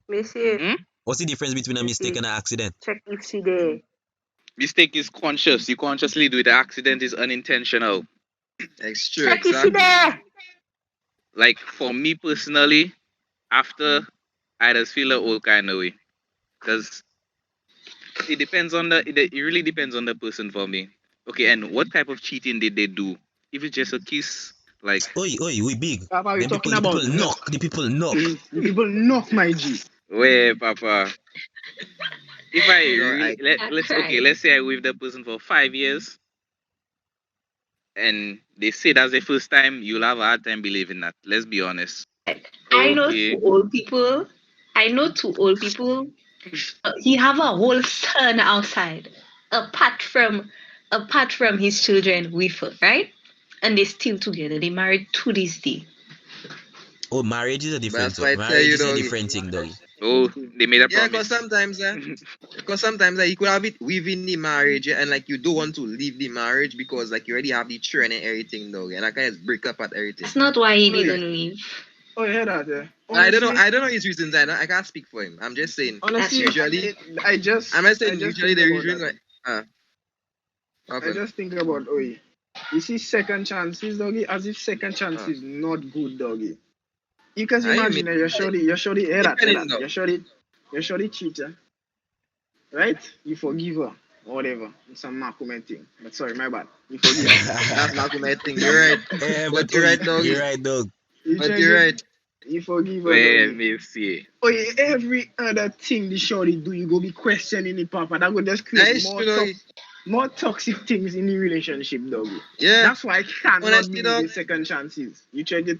Speaker 6: Missy,
Speaker 3: What's the difference between a mistake and an accident?
Speaker 6: check if she there.
Speaker 5: Mistake is conscious. You consciously do it. The accident is unintentional.
Speaker 1: It's true,
Speaker 6: Check if she
Speaker 1: exactly.
Speaker 6: there.
Speaker 5: Like for me personally, after I just feel a whole kind of way, because it depends on it really depends on the person for me. Okay, and what type of cheating did they do? If it's just a kiss, like
Speaker 3: Oi, we big.
Speaker 2: What are you
Speaker 3: The
Speaker 2: talking
Speaker 3: people
Speaker 2: about?
Speaker 3: knock. The people knock.
Speaker 2: The people knock my G.
Speaker 5: where Papa. If I
Speaker 1: You know,
Speaker 5: really let's say I with the person for 5 years, and they say that's the first time, you'll have a hard time believing that. Let's be honest.
Speaker 4: I know
Speaker 5: Okay.
Speaker 4: two old people. He have a whole son outside, apart from his children with her, right? And they still together. They married to this day.
Speaker 3: Oh, marriage is a different
Speaker 1: That's why I tell
Speaker 3: marriage
Speaker 1: you,
Speaker 3: is a
Speaker 1: doggy.
Speaker 3: different thing, doggy.
Speaker 5: Oh, they made a
Speaker 1: Yeah,
Speaker 5: promise.
Speaker 1: because sometimes you could have it within the marriage, yeah, and like you don't want to leave the marriage because like you already have the children and everything, dog, and I can just break up at everything.
Speaker 4: That's not why he
Speaker 2: Oh, yeah.
Speaker 4: didn't leave.
Speaker 2: Oh, you hear that? Yeah.
Speaker 1: I don't know his reasons. I can't speak for him. I'm just saying.
Speaker 2: Honestly,
Speaker 1: usually,
Speaker 2: I'm just
Speaker 1: usually the
Speaker 2: think
Speaker 1: reason
Speaker 2: about
Speaker 1: like
Speaker 2: I
Speaker 1: okay.
Speaker 2: just think about you see second chances, doggy, as if second chance is not good, doggy. You can
Speaker 1: I
Speaker 2: imagine
Speaker 1: mean,
Speaker 2: that you're surely hear that,
Speaker 1: depending though.
Speaker 2: you're surely cheater, right? You forgive her, or whatever. It's some Marco thing. But sorry, my bad. You forgive her.
Speaker 1: That's not my thing. You're right.
Speaker 3: Yeah,
Speaker 1: But you're right, doggy.
Speaker 3: You're right, dog.
Speaker 2: You
Speaker 1: But
Speaker 2: check
Speaker 1: you're
Speaker 2: it.
Speaker 1: right.
Speaker 2: You forgive her.
Speaker 5: Where
Speaker 2: doggy.
Speaker 5: me see.
Speaker 2: Oh, yeah, every other thing the shorty do, you go be questioning it, Papa. That would just
Speaker 1: That
Speaker 2: create
Speaker 1: is true, doggy.
Speaker 2: more toxic things in the relationship, doggy.
Speaker 1: Yeah.
Speaker 2: That's why I cannot
Speaker 1: Honestly,
Speaker 2: believe
Speaker 1: dog.
Speaker 2: in second chances. You check it.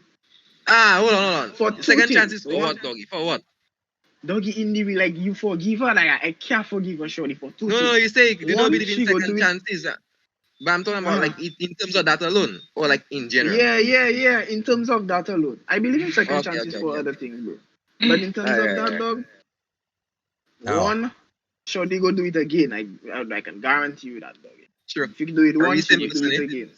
Speaker 1: Hold on.
Speaker 2: For two
Speaker 1: Second
Speaker 2: things.
Speaker 1: chances for
Speaker 2: One,
Speaker 1: what, doggy? For what?
Speaker 2: doggy, in the way, like, you forgive her, like, I can't forgive her, shorty, for two
Speaker 1: No,
Speaker 2: things.
Speaker 1: you say you don't
Speaker 2: One,
Speaker 1: believe in
Speaker 2: she go do
Speaker 1: second
Speaker 2: it.
Speaker 1: chances. But I'm talking about
Speaker 2: Uh-huh.
Speaker 1: like in terms of that alone, or like in general.
Speaker 2: Yeah. In terms of that alone, I believe in second
Speaker 1: Okay,
Speaker 2: chances
Speaker 1: okay,
Speaker 2: for
Speaker 1: okay.
Speaker 2: other things, bro. But in terms of
Speaker 1: Alright,
Speaker 2: that,
Speaker 1: alright.
Speaker 2: dog,
Speaker 3: Oh.
Speaker 2: one, shorty go do it again. I can guarantee you that, dog.
Speaker 1: Sure.
Speaker 2: If you do it
Speaker 1: Are you
Speaker 2: once, you
Speaker 1: same
Speaker 2: go do it
Speaker 1: person,
Speaker 2: again.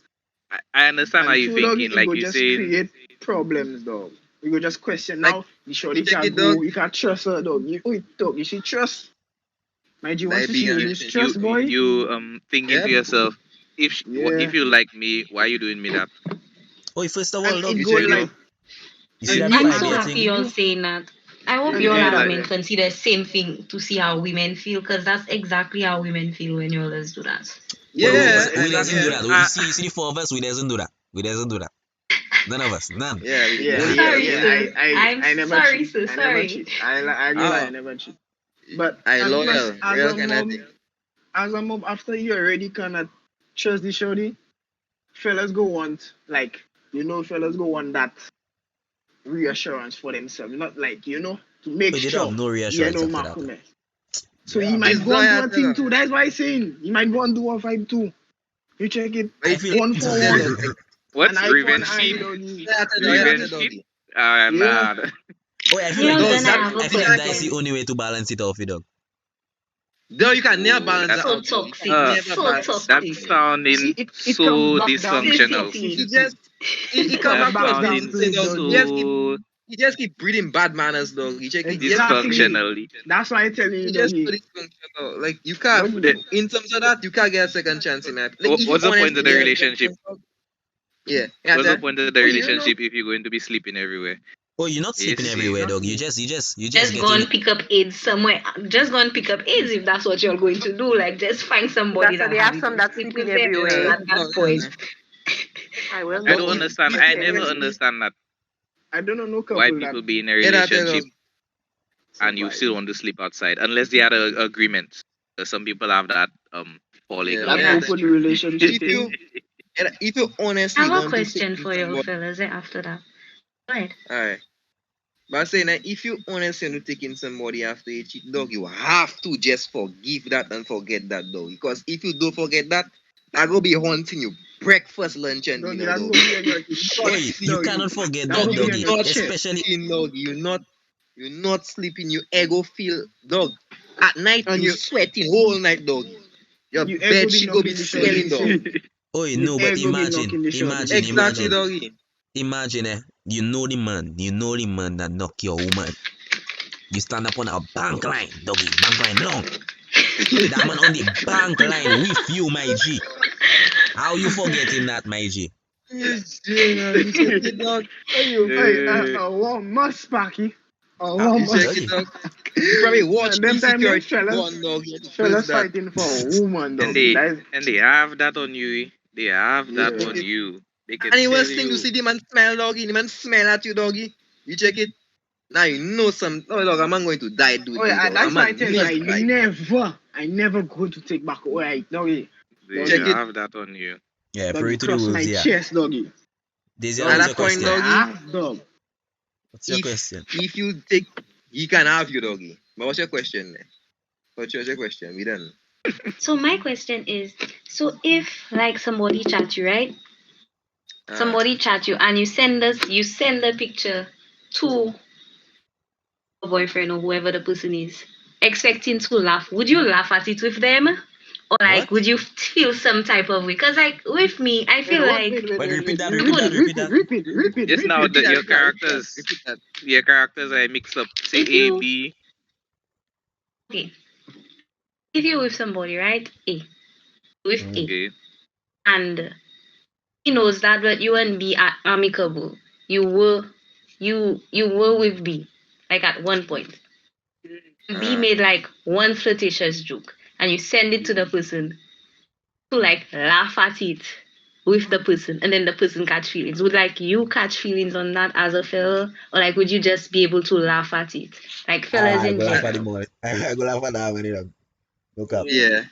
Speaker 5: I understand how
Speaker 2: And
Speaker 5: you
Speaker 2: two, dog,
Speaker 5: thinking,
Speaker 2: it
Speaker 5: like
Speaker 2: go
Speaker 5: you
Speaker 2: just
Speaker 5: saying.
Speaker 2: create problems, dog. We go just question
Speaker 1: Like,
Speaker 2: now. The shorty
Speaker 1: you check
Speaker 2: can't
Speaker 1: it, dog.
Speaker 2: go. You can't trust her, dog. Dog, you should trust. My G, once
Speaker 1: That
Speaker 2: you
Speaker 1: big
Speaker 2: see you lose
Speaker 1: relationship.
Speaker 2: trust, boy.
Speaker 5: You thinking
Speaker 1: Yeah.
Speaker 5: to yourself, if
Speaker 2: Yeah.
Speaker 5: you like me, why you doing me that?
Speaker 3: Oh, first of all,
Speaker 2: And
Speaker 3: dog,
Speaker 2: it
Speaker 1: you
Speaker 2: go
Speaker 1: check it.
Speaker 2: like,
Speaker 3: you see
Speaker 2: and
Speaker 3: that
Speaker 2: you
Speaker 4: I'm
Speaker 3: five
Speaker 4: so
Speaker 3: year
Speaker 4: happy
Speaker 3: thing?
Speaker 4: you're saying that. I hope
Speaker 2: And
Speaker 4: you all
Speaker 2: yeah,
Speaker 4: as
Speaker 2: that-
Speaker 4: women consider the same thing to see how women feel, because that's exactly how women feel when you always do that.
Speaker 1: Yeah,
Speaker 3: we
Speaker 2: exactly.
Speaker 3: doesn't do that.
Speaker 5: Ah.
Speaker 3: You see the four of us, we doesn't do that. We doesn't do that. None of us. None.
Speaker 1: Yeah,
Speaker 2: Yeah,
Speaker 1: only
Speaker 4: Sorry,
Speaker 1: yeah.
Speaker 4: sir.
Speaker 2: I
Speaker 4: I'm
Speaker 2: never
Speaker 4: sorry,
Speaker 2: cheat.
Speaker 4: sir.
Speaker 2: I never
Speaker 4: Sorry.
Speaker 2: cheat. I realize
Speaker 1: Oh.
Speaker 2: I never cheat. But
Speaker 1: I
Speaker 2: and
Speaker 1: loyal,
Speaker 2: plus,
Speaker 1: real kind of thing.
Speaker 2: as a mom, after you already cannot trust the shorty, fellas go want fellas go want that reassurance for themselves, not like to make
Speaker 3: But they don't
Speaker 2: sure
Speaker 3: have no reassurance
Speaker 2: no
Speaker 3: after that.
Speaker 2: makume. So he might
Speaker 1: It's
Speaker 2: go and do
Speaker 1: loyal
Speaker 2: a
Speaker 1: to
Speaker 2: thing
Speaker 1: them.
Speaker 2: too. That's why I'm saying he might go and do a fight too. You check it.
Speaker 3: I feel
Speaker 2: One for one.
Speaker 5: What's
Speaker 2: An eye
Speaker 5: revenge
Speaker 2: for an eye,
Speaker 5: cheat?
Speaker 2: doggy.
Speaker 5: Revenge cheat? Nah.
Speaker 3: Oh, I feel
Speaker 4: You
Speaker 3: like
Speaker 4: know,
Speaker 3: that's
Speaker 4: then I have a
Speaker 3: the
Speaker 4: question.
Speaker 3: only way to balance it off, dog.
Speaker 1: No, you can never
Speaker 5: Ooh,
Speaker 1: balance that
Speaker 5: that's-
Speaker 4: So
Speaker 1: out. Dog. You
Speaker 4: toxic.
Speaker 1: can never
Speaker 4: So
Speaker 1: balance
Speaker 4: toxic.
Speaker 5: That's
Speaker 2: You
Speaker 5: sounding
Speaker 2: see, it
Speaker 5: so
Speaker 2: comes back down to
Speaker 5: dysfunctional.
Speaker 4: toxicity.
Speaker 1: He just he come
Speaker 5: That's
Speaker 1: across down
Speaker 5: sounding
Speaker 1: to say, dog.
Speaker 5: so
Speaker 1: He just keep breeding bad manners, dog. You check it.
Speaker 2: Exactly.
Speaker 5: dysfunctional.
Speaker 2: That's why I tell you,
Speaker 1: He just
Speaker 2: doggy.
Speaker 1: so dysfunctional. Like you can't.
Speaker 2: Doggy.
Speaker 1: In terms of that, you can't get a second chance in that. Like, if
Speaker 5: What's
Speaker 1: you
Speaker 5: the point
Speaker 1: honestly
Speaker 5: of the
Speaker 1: get a
Speaker 5: relationship?
Speaker 1: second chance, dog, yeah.
Speaker 5: What's the point of the
Speaker 2: Oh, you know-
Speaker 5: relationship if you're going to be sleeping everywhere?
Speaker 3: Oh, you're not sleeping
Speaker 5: Yes,
Speaker 3: everywhere, dog.
Speaker 2: nothing.
Speaker 3: You just
Speaker 4: Just
Speaker 3: get
Speaker 4: go
Speaker 3: in.
Speaker 4: and pick up AIDS somewhere. Just go and pick up AIDS if that's what you're going to do. Like, just find somebody
Speaker 6: That's why
Speaker 4: that
Speaker 6: they have
Speaker 4: has
Speaker 6: some
Speaker 4: it.
Speaker 6: that's
Speaker 4: Sleep
Speaker 6: sleeping
Speaker 4: with them
Speaker 6: everywhere.
Speaker 4: at that point.
Speaker 6: I will
Speaker 5: I
Speaker 6: not
Speaker 5: don't
Speaker 6: sleep
Speaker 5: understand. I never
Speaker 6: everywhere.
Speaker 5: understand that.
Speaker 2: I don't know no couple
Speaker 5: Why
Speaker 2: that
Speaker 5: people be in a
Speaker 1: Yeah, that
Speaker 5: relationship and you
Speaker 2: survive.
Speaker 5: still want to sleep outside unless they had an agreement. Some people have that falling
Speaker 1: Yeah,
Speaker 5: out.
Speaker 2: That
Speaker 1: yeah,
Speaker 2: open relationship
Speaker 1: if you
Speaker 2: thing.
Speaker 1: if you
Speaker 4: I
Speaker 1: honestly
Speaker 4: have a
Speaker 1: want to
Speaker 4: question
Speaker 1: take
Speaker 4: for you
Speaker 1: somebody,
Speaker 4: fellas after that. Go ahead.
Speaker 1: alright. But I'm saying that if you honestly want to take in somebody after you cheat, dog, you have to just forgive that and forget that, dog. Because if you don't forget that, I go be haunting you breakfast, lunch, and
Speaker 2: Doggy,
Speaker 1: dinner,
Speaker 2: that's
Speaker 1: dog.
Speaker 2: gonna be on your
Speaker 3: Boy, you
Speaker 2: doggy.
Speaker 3: cannot forget
Speaker 2: That's
Speaker 3: that,
Speaker 2: gonna be on
Speaker 3: doggy.
Speaker 2: your
Speaker 1: Not
Speaker 2: chest.
Speaker 3: Especially
Speaker 1: sleeping, dog. You're not sleeping. Your ego feel, dog. At night
Speaker 2: And
Speaker 1: you
Speaker 2: you-
Speaker 1: sweating whole night, dog. Your
Speaker 2: You
Speaker 1: bed
Speaker 2: ego be
Speaker 1: sheet go be
Speaker 2: knocking the shorty
Speaker 1: smelling, dog.
Speaker 2: same.
Speaker 3: oh
Speaker 2: You
Speaker 3: no, but
Speaker 2: ego be knocking the shorty.
Speaker 1: Exactly, doggy.
Speaker 3: imagine, you know the man that knock your woman. You stand up on a bank line, doggy, bank line long. That man on the bank line with you, my G. How you forgetting that, my G?
Speaker 1: Yes, yeah, you check it, dog.
Speaker 2: Hey, a warm must packy. A warm
Speaker 1: You check
Speaker 2: must.
Speaker 1: it, dog. You probably watch
Speaker 2: Them time
Speaker 1: Insecurity
Speaker 2: fellas-
Speaker 1: one, dog. You
Speaker 2: Fellas
Speaker 1: first that.
Speaker 2: fighting for a woman, dog.
Speaker 5: And they have that on you. They have that
Speaker 2: Yeah.
Speaker 5: on you. They can
Speaker 1: And the
Speaker 5: tell
Speaker 1: worst thing
Speaker 5: you.
Speaker 1: to see the man smile, doggy. The man smile at you, doggy. You check it. Now you know some. Oh, dog, a man going to die, dude.
Speaker 2: Oh yeah, that's why I tell you,
Speaker 1: die.
Speaker 2: I never going to take back. Alright, doggy.
Speaker 5: They
Speaker 1: Check it.
Speaker 5: have that on you.
Speaker 3: Yeah,
Speaker 2: Doggy
Speaker 3: pray to the
Speaker 2: cross
Speaker 3: rules,
Speaker 2: my
Speaker 3: yeah.
Speaker 2: chest, doggy.
Speaker 3: Daisy,
Speaker 1: At
Speaker 3: what's
Speaker 1: that
Speaker 3: your
Speaker 1: point,
Speaker 3: question?
Speaker 1: doggy,
Speaker 2: Dog.
Speaker 3: What's your question?
Speaker 1: if you take, he can have you, doggy. But what's your question, then? What's your question? We done.
Speaker 4: So my question is, so if like somebody chat you, right? Somebody chat you and you send the picture to a boyfriend or whoever the person is, expecting to laugh. Would you laugh at it with them? Or like
Speaker 3: What?
Speaker 4: would you feel some type of way? Because like with me, I feel like
Speaker 3: Repeat that.
Speaker 2: Repeat.
Speaker 5: Yes, now
Speaker 1: Repeat
Speaker 5: that
Speaker 1: that,
Speaker 5: your
Speaker 1: repeat that,
Speaker 5: characters,
Speaker 1: repeat that.
Speaker 5: your characters are mixed up. Say
Speaker 4: If
Speaker 5: A,
Speaker 4: you-
Speaker 5: B.
Speaker 4: okay. If you're with somebody, right? A. With A.
Speaker 5: Okay.
Speaker 4: And he knows that but you and B are amicable. You were with B, like at one point. B made like one flirtatious joke and you send it to the person to like laugh at it. with the person and then the person catch feelings. Would like you catch feelings on that as a fella, or like would you just be able to laugh at it? Like fellas
Speaker 3: I
Speaker 4: in
Speaker 3: go laugh at
Speaker 4: general.
Speaker 3: the more. I go laugh at that one, Look up.
Speaker 1: Yeah.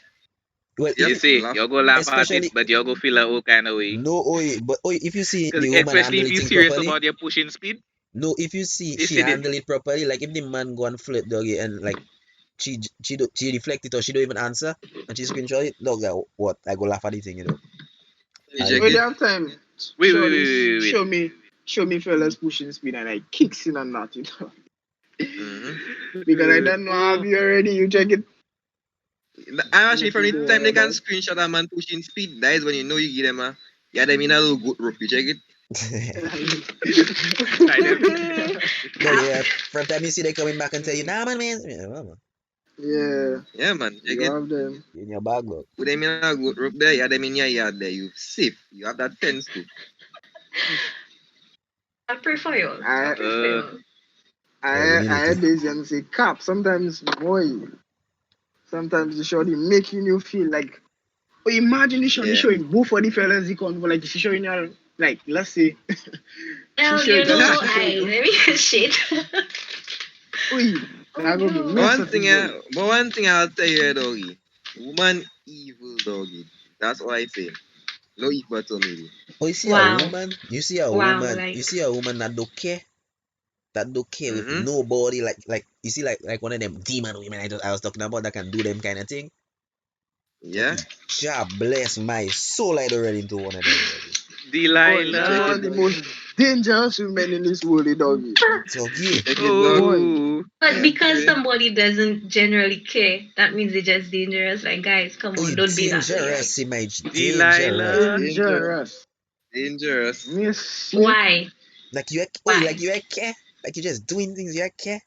Speaker 3: Well,
Speaker 1: Yep.
Speaker 5: You see,
Speaker 1: laugh.
Speaker 5: you go laugh at
Speaker 3: especially
Speaker 5: it, but you go feel a whole kind of way.
Speaker 3: no, but if you see
Speaker 5: 'Cause
Speaker 3: the woman
Speaker 5: especially
Speaker 3: handle
Speaker 5: if
Speaker 3: it
Speaker 5: you're
Speaker 3: thing
Speaker 5: serious
Speaker 3: properly,
Speaker 5: about your pushing speed,
Speaker 3: no, if you see
Speaker 5: you
Speaker 3: she
Speaker 5: see it.
Speaker 3: handle it properly, like if the man go and flirt doggy and like she deflect it or she don't even answer and she screenshot it, dog, what? I go laugh at the thing,
Speaker 1: You
Speaker 3: I
Speaker 1: check
Speaker 2: When they
Speaker 1: it.
Speaker 2: have time,
Speaker 5: Wait,
Speaker 2: shorty,
Speaker 5: wait.
Speaker 2: show me fellas pushing speed and I kicks in on that,
Speaker 1: Mm-hmm.
Speaker 2: because I don't know how you already. You check it.
Speaker 1: Actually, from the
Speaker 2: Nothing
Speaker 1: time they can
Speaker 2: about.
Speaker 1: screenshot a man pushing speed, that is when you know you give them a. Yeah, them in a little good rope. You check it.
Speaker 3: No, yeah. From time you see they coming back and tell you, nah, man. Yeah, man.
Speaker 2: Yeah,
Speaker 1: Yeah, man. Check
Speaker 2: you
Speaker 1: it.
Speaker 2: have them.
Speaker 3: In your bag, look.
Speaker 1: Put them in a good rope there. Yeah, them in your yard there. You safe. You have that fence too.
Speaker 4: I prefer you.
Speaker 2: I-
Speaker 3: Yeah, we need
Speaker 2: I
Speaker 3: it
Speaker 2: heard this and say cap. Sometimes, boy, sometimes the shorty making you feel like. Oh, imagine the shorty
Speaker 1: Yeah.
Speaker 2: showing both of the fellas the convo, like she showing her, like let's say.
Speaker 4: Well,
Speaker 2: She
Speaker 4: you
Speaker 2: showed
Speaker 4: know,
Speaker 2: that.
Speaker 4: I very shit.
Speaker 2: Oi, that gonna be
Speaker 4: no.
Speaker 2: mess
Speaker 1: One
Speaker 2: up
Speaker 1: thing,
Speaker 2: the boy.
Speaker 1: but one thing I'll tell you, doggy. Woman evil, doggy. That's what I say. No equal to me.
Speaker 3: Oh, you see
Speaker 4: Wow.
Speaker 3: a woman? You see a
Speaker 4: Wow,
Speaker 3: woman?
Speaker 4: like-
Speaker 3: You see a woman that don't care? That don't care with
Speaker 1: Mhm.
Speaker 3: nobody? Like you see like one of them demon women I was talking about that can do them kind of thing?
Speaker 1: Yeah.
Speaker 3: God bless my soul, I don't run into one of them.
Speaker 2: Boy, that's
Speaker 5: Delilah.
Speaker 2: one of the most dangerous women in this world, doggy.
Speaker 3: So yeah.
Speaker 1: Check it, dog.
Speaker 5: Oh,
Speaker 4: But
Speaker 1: Yeah,
Speaker 4: because
Speaker 1: yeah.
Speaker 4: somebody doesn't generally care, that means they're just dangerous. Like, guys, come
Speaker 3: Oh,
Speaker 4: on,
Speaker 3: you
Speaker 4: don't be that way.
Speaker 3: dangerous, image.
Speaker 5: Delilah.
Speaker 3: Dangerous.
Speaker 2: Dangerous.
Speaker 1: Dangerous.
Speaker 2: Miss.
Speaker 4: Why?
Speaker 3: Like you,
Speaker 4: Why?
Speaker 3: like you care? Like you just doing things you care?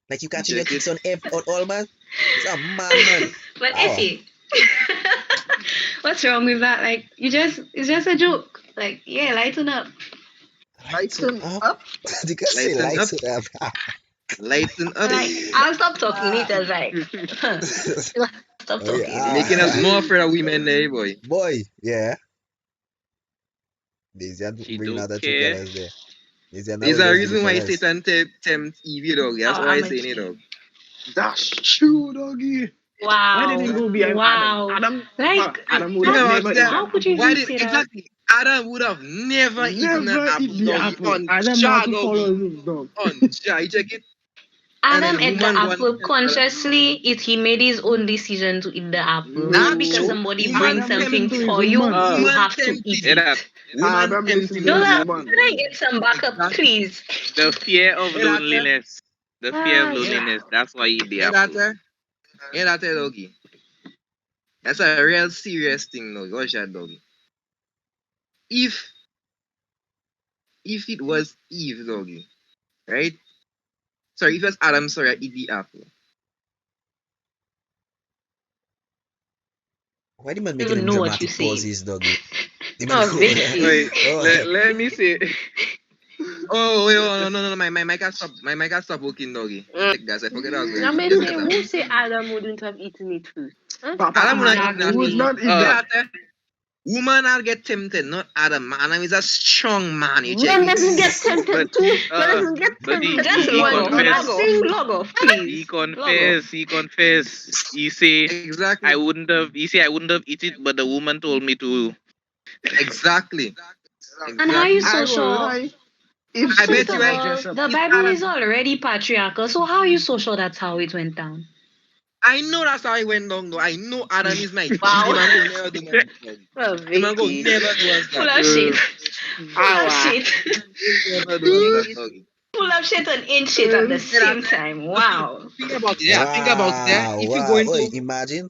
Speaker 3: Like you catching your
Speaker 1: Check it.
Speaker 3: kicks on all man? It's a man.
Speaker 4: But
Speaker 3: Wow.
Speaker 4: Effie, what's wrong with that? Like, it's just a joke. Like, yeah, lighten up.
Speaker 2: Lighten up.
Speaker 3: You can say
Speaker 1: Lighten
Speaker 3: lighten up.
Speaker 1: Lighten up.
Speaker 4: Like, I'll stop talking. It's like, stop
Speaker 3: Oh,
Speaker 4: talking.
Speaker 3: yeah.
Speaker 1: Making us more afraid of women there, boy.
Speaker 3: Boy, yeah. These are
Speaker 5: She
Speaker 3: bringing out
Speaker 5: don't
Speaker 3: the two
Speaker 5: care.
Speaker 3: fellas there. These are
Speaker 1: There's
Speaker 3: now
Speaker 1: a
Speaker 3: those
Speaker 1: reason why
Speaker 3: fellas.
Speaker 1: Satan tempt Eve, dog. That's
Speaker 4: Oh,
Speaker 1: why I
Speaker 4: I'm
Speaker 1: say
Speaker 4: a
Speaker 1: it, dog.
Speaker 2: That's true, doggy. Why did he
Speaker 4: Wow.
Speaker 2: go behind
Speaker 4: Wow.
Speaker 2: Adam?
Speaker 4: Like,
Speaker 2: Adam would
Speaker 1: Think
Speaker 2: have
Speaker 1: about
Speaker 2: never
Speaker 1: that.
Speaker 4: how could you
Speaker 1: Why
Speaker 4: even
Speaker 1: did
Speaker 4: say that?
Speaker 1: exactly Adam would have never eaten
Speaker 2: never
Speaker 1: an apple,
Speaker 2: eat the
Speaker 1: dog.
Speaker 2: apple.
Speaker 1: On
Speaker 2: Adam
Speaker 1: jar,
Speaker 2: had to
Speaker 1: dog.
Speaker 2: follow his dog.
Speaker 1: On jar, you check it.
Speaker 4: Adam
Speaker 1: then
Speaker 4: ate the
Speaker 1: woman go and
Speaker 4: apple
Speaker 1: tell
Speaker 4: consciously. He made his own decision to eat the apple.
Speaker 2: Nah,
Speaker 4: Not because
Speaker 1: so
Speaker 4: somebody
Speaker 1: woman
Speaker 4: brings
Speaker 2: Adam
Speaker 4: something
Speaker 2: listened to
Speaker 4: for
Speaker 2: his
Speaker 4: you,
Speaker 2: woman.
Speaker 4: you
Speaker 1: Woman
Speaker 4: have to
Speaker 1: tempted
Speaker 4: eat
Speaker 5: Hear
Speaker 4: it.
Speaker 5: that?
Speaker 1: Woman
Speaker 2: Adam
Speaker 1: tempted
Speaker 2: listened
Speaker 1: him.
Speaker 2: to his
Speaker 4: Lola,
Speaker 2: woman.
Speaker 4: can I get some backup,
Speaker 1: Exactly.
Speaker 4: please?
Speaker 5: The fear of
Speaker 1: Hear that,
Speaker 5: loneliness. The fear of
Speaker 4: Ah,
Speaker 5: loneliness. That's why you eat the
Speaker 1: Hear that,
Speaker 5: apple.
Speaker 1: Hear that, doggy. That's a real serious thing, doggy. Watch that, doggy. If it was Eve, doggy, right? Sorry, if it was Adam, sorry, I eat the apple.
Speaker 3: Why the man
Speaker 4: I don't
Speaker 3: making
Speaker 4: even
Speaker 3: them
Speaker 4: know what you're
Speaker 3: dramatic
Speaker 4: saying.
Speaker 3: pauses, doggy? The
Speaker 4: Oh,
Speaker 3: man
Speaker 4: Vicky.
Speaker 5: Wait,
Speaker 3: Oh,
Speaker 5: let me see.
Speaker 1: Oh, wait, oh, no, my mic has stopped. My mic has stopped working, doggy. Like, guys, I forget I was
Speaker 6: Now,
Speaker 1: going
Speaker 6: may
Speaker 1: to
Speaker 6: say,
Speaker 1: say
Speaker 6: who say Adam wouldn't have eaten it first? Huh?
Speaker 2: Papa
Speaker 1: Adam would not eat
Speaker 4: Exactly.
Speaker 1: that.
Speaker 2: would not eat
Speaker 5: Uh,
Speaker 2: that.
Speaker 1: Woman, I'll get tempted, not Adam. Adam is a strong man, you check
Speaker 6: Men
Speaker 1: it.
Speaker 6: doesn't get tempted
Speaker 5: But,
Speaker 6: too. Men
Speaker 5: uh,
Speaker 6: doesn't get
Speaker 5: but
Speaker 6: tempted.
Speaker 4: Just
Speaker 5: he
Speaker 4: log off.
Speaker 5: confessed.
Speaker 4: Log off, please.
Speaker 5: He
Speaker 4: Log off.
Speaker 5: confessed. He confessed. He say
Speaker 1: Exactly.
Speaker 5: I wouldn't have. He say I wouldn't have eaten it, but the woman told me to.
Speaker 1: Exactly.
Speaker 4: And how are you so
Speaker 2: I will
Speaker 4: sure?
Speaker 2: lie. If
Speaker 1: I bet
Speaker 4: First
Speaker 1: you
Speaker 4: of
Speaker 1: I
Speaker 4: all,
Speaker 2: dress up,
Speaker 4: the
Speaker 1: if
Speaker 4: Bible
Speaker 1: Adam-
Speaker 4: is already patriarchal, so how are you so sure that's how it went down?
Speaker 1: I know that's how it went down, though. I know Adam is my
Speaker 4: Wow.
Speaker 1: The man go never do that.
Speaker 6: Oh,
Speaker 1: The man go
Speaker 6: Vicky.
Speaker 1: never do us
Speaker 4: Full
Speaker 1: that.
Speaker 4: of shit. Full of
Speaker 6: Ah,
Speaker 4: shit.
Speaker 1: Never do us that, doggy.
Speaker 4: Full of shit and ain't shit at the same time. Wow.
Speaker 1: Think about it. Yeah, think about it. Yeah. If you're
Speaker 3: wow.
Speaker 1: going
Speaker 3: Oi,
Speaker 1: to
Speaker 3: imagine.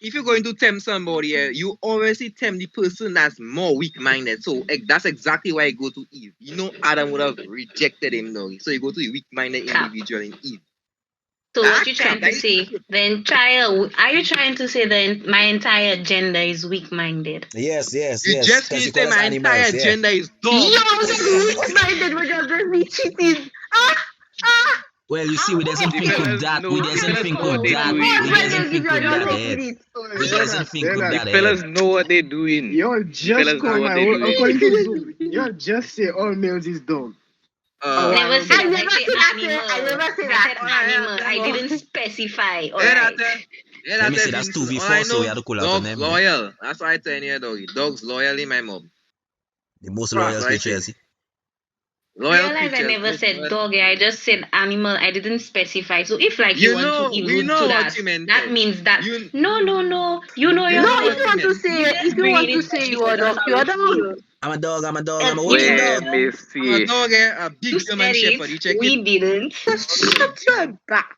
Speaker 1: if you're going to tempt somebody, you always tempt the person that's more weak-minded. So that's exactly why I go to Eve. You know, Adam would have rejected him, doggy. So you go to a weak-minded
Speaker 4: Cap.
Speaker 1: individual in Eve.
Speaker 4: So
Speaker 1: That
Speaker 4: what you trying to
Speaker 1: cap,
Speaker 4: say? The entire are you trying to say that my entire gender is weak-minded?
Speaker 3: Yes.
Speaker 1: You just
Speaker 3: 'cause
Speaker 1: need
Speaker 3: you
Speaker 1: to
Speaker 3: call
Speaker 1: say
Speaker 3: us
Speaker 1: my
Speaker 3: animals,
Speaker 1: entire
Speaker 3: yeah.
Speaker 1: gender is dumb.
Speaker 6: yo, weak-minded when you're just be cheating. Ah,
Speaker 3: Well, you see, we doesn't
Speaker 5: The
Speaker 3: think
Speaker 5: fellas
Speaker 3: of that.
Speaker 5: know-
Speaker 3: We
Speaker 5: the
Speaker 3: doesn't
Speaker 5: fellas
Speaker 3: think
Speaker 5: know
Speaker 3: of
Speaker 5: what they
Speaker 3: that.
Speaker 5: doing.
Speaker 3: We
Speaker 6: What
Speaker 3: doesn't
Speaker 6: friends
Speaker 3: think
Speaker 6: if
Speaker 3: of
Speaker 6: you're
Speaker 3: that
Speaker 6: not
Speaker 3: ahead.
Speaker 6: taking it?
Speaker 3: We doesn't think of
Speaker 2: Leonard,
Speaker 3: that
Speaker 5: The
Speaker 3: ahead.
Speaker 5: fellas know what they doing.
Speaker 2: Y'all just
Speaker 5: fellas know
Speaker 2: call
Speaker 5: what
Speaker 2: my
Speaker 5: they
Speaker 2: word.
Speaker 5: doing.
Speaker 2: According to Zoom, y'all just say all males is dog.
Speaker 1: Uh,
Speaker 4: Never
Speaker 2: Wow.
Speaker 4: said
Speaker 6: I
Speaker 4: that.
Speaker 6: never
Speaker 4: I
Speaker 6: said that.
Speaker 4: animal.
Speaker 6: I never said
Speaker 4: I
Speaker 6: that.
Speaker 4: said animal. I didn't specify.
Speaker 1: yeah,
Speaker 4: Alright.
Speaker 3: Let me see, that's 2v4, so we have to call out on
Speaker 1: Dogs
Speaker 3: them. Yeah.
Speaker 1: loyal. That's what I tell you, doggy. Dogs loyal in my mob.
Speaker 3: The most
Speaker 2: Right,
Speaker 3: loyal
Speaker 1: right.
Speaker 3: creatures.
Speaker 1: Loyal
Speaker 4: Realize I
Speaker 1: creatures,
Speaker 4: never
Speaker 1: most
Speaker 4: said
Speaker 1: loyal.
Speaker 4: dog. I just said animal. I didn't specify. So if like you
Speaker 1: You
Speaker 4: want
Speaker 1: know,
Speaker 4: to
Speaker 1: we
Speaker 4: allude
Speaker 1: know
Speaker 4: to
Speaker 1: what
Speaker 4: that,
Speaker 1: you meant.
Speaker 4: that means that
Speaker 1: You-
Speaker 4: no. You know
Speaker 1: You
Speaker 4: your
Speaker 6: No,
Speaker 1: know
Speaker 6: if
Speaker 1: what
Speaker 6: you
Speaker 1: you
Speaker 6: want to
Speaker 1: meant.
Speaker 6: say, if you want to say you are dog, you are dog.
Speaker 3: I'm a dog, I'm a
Speaker 4: If
Speaker 3: wicked
Speaker 4: you
Speaker 3: dog.
Speaker 5: Let me
Speaker 1: I'm a
Speaker 5: see.
Speaker 1: dog, a big
Speaker 4: You
Speaker 1: German
Speaker 4: said
Speaker 1: Shepherd. You
Speaker 4: it.
Speaker 1: check it.
Speaker 4: We didn't.
Speaker 6: Just shut your back.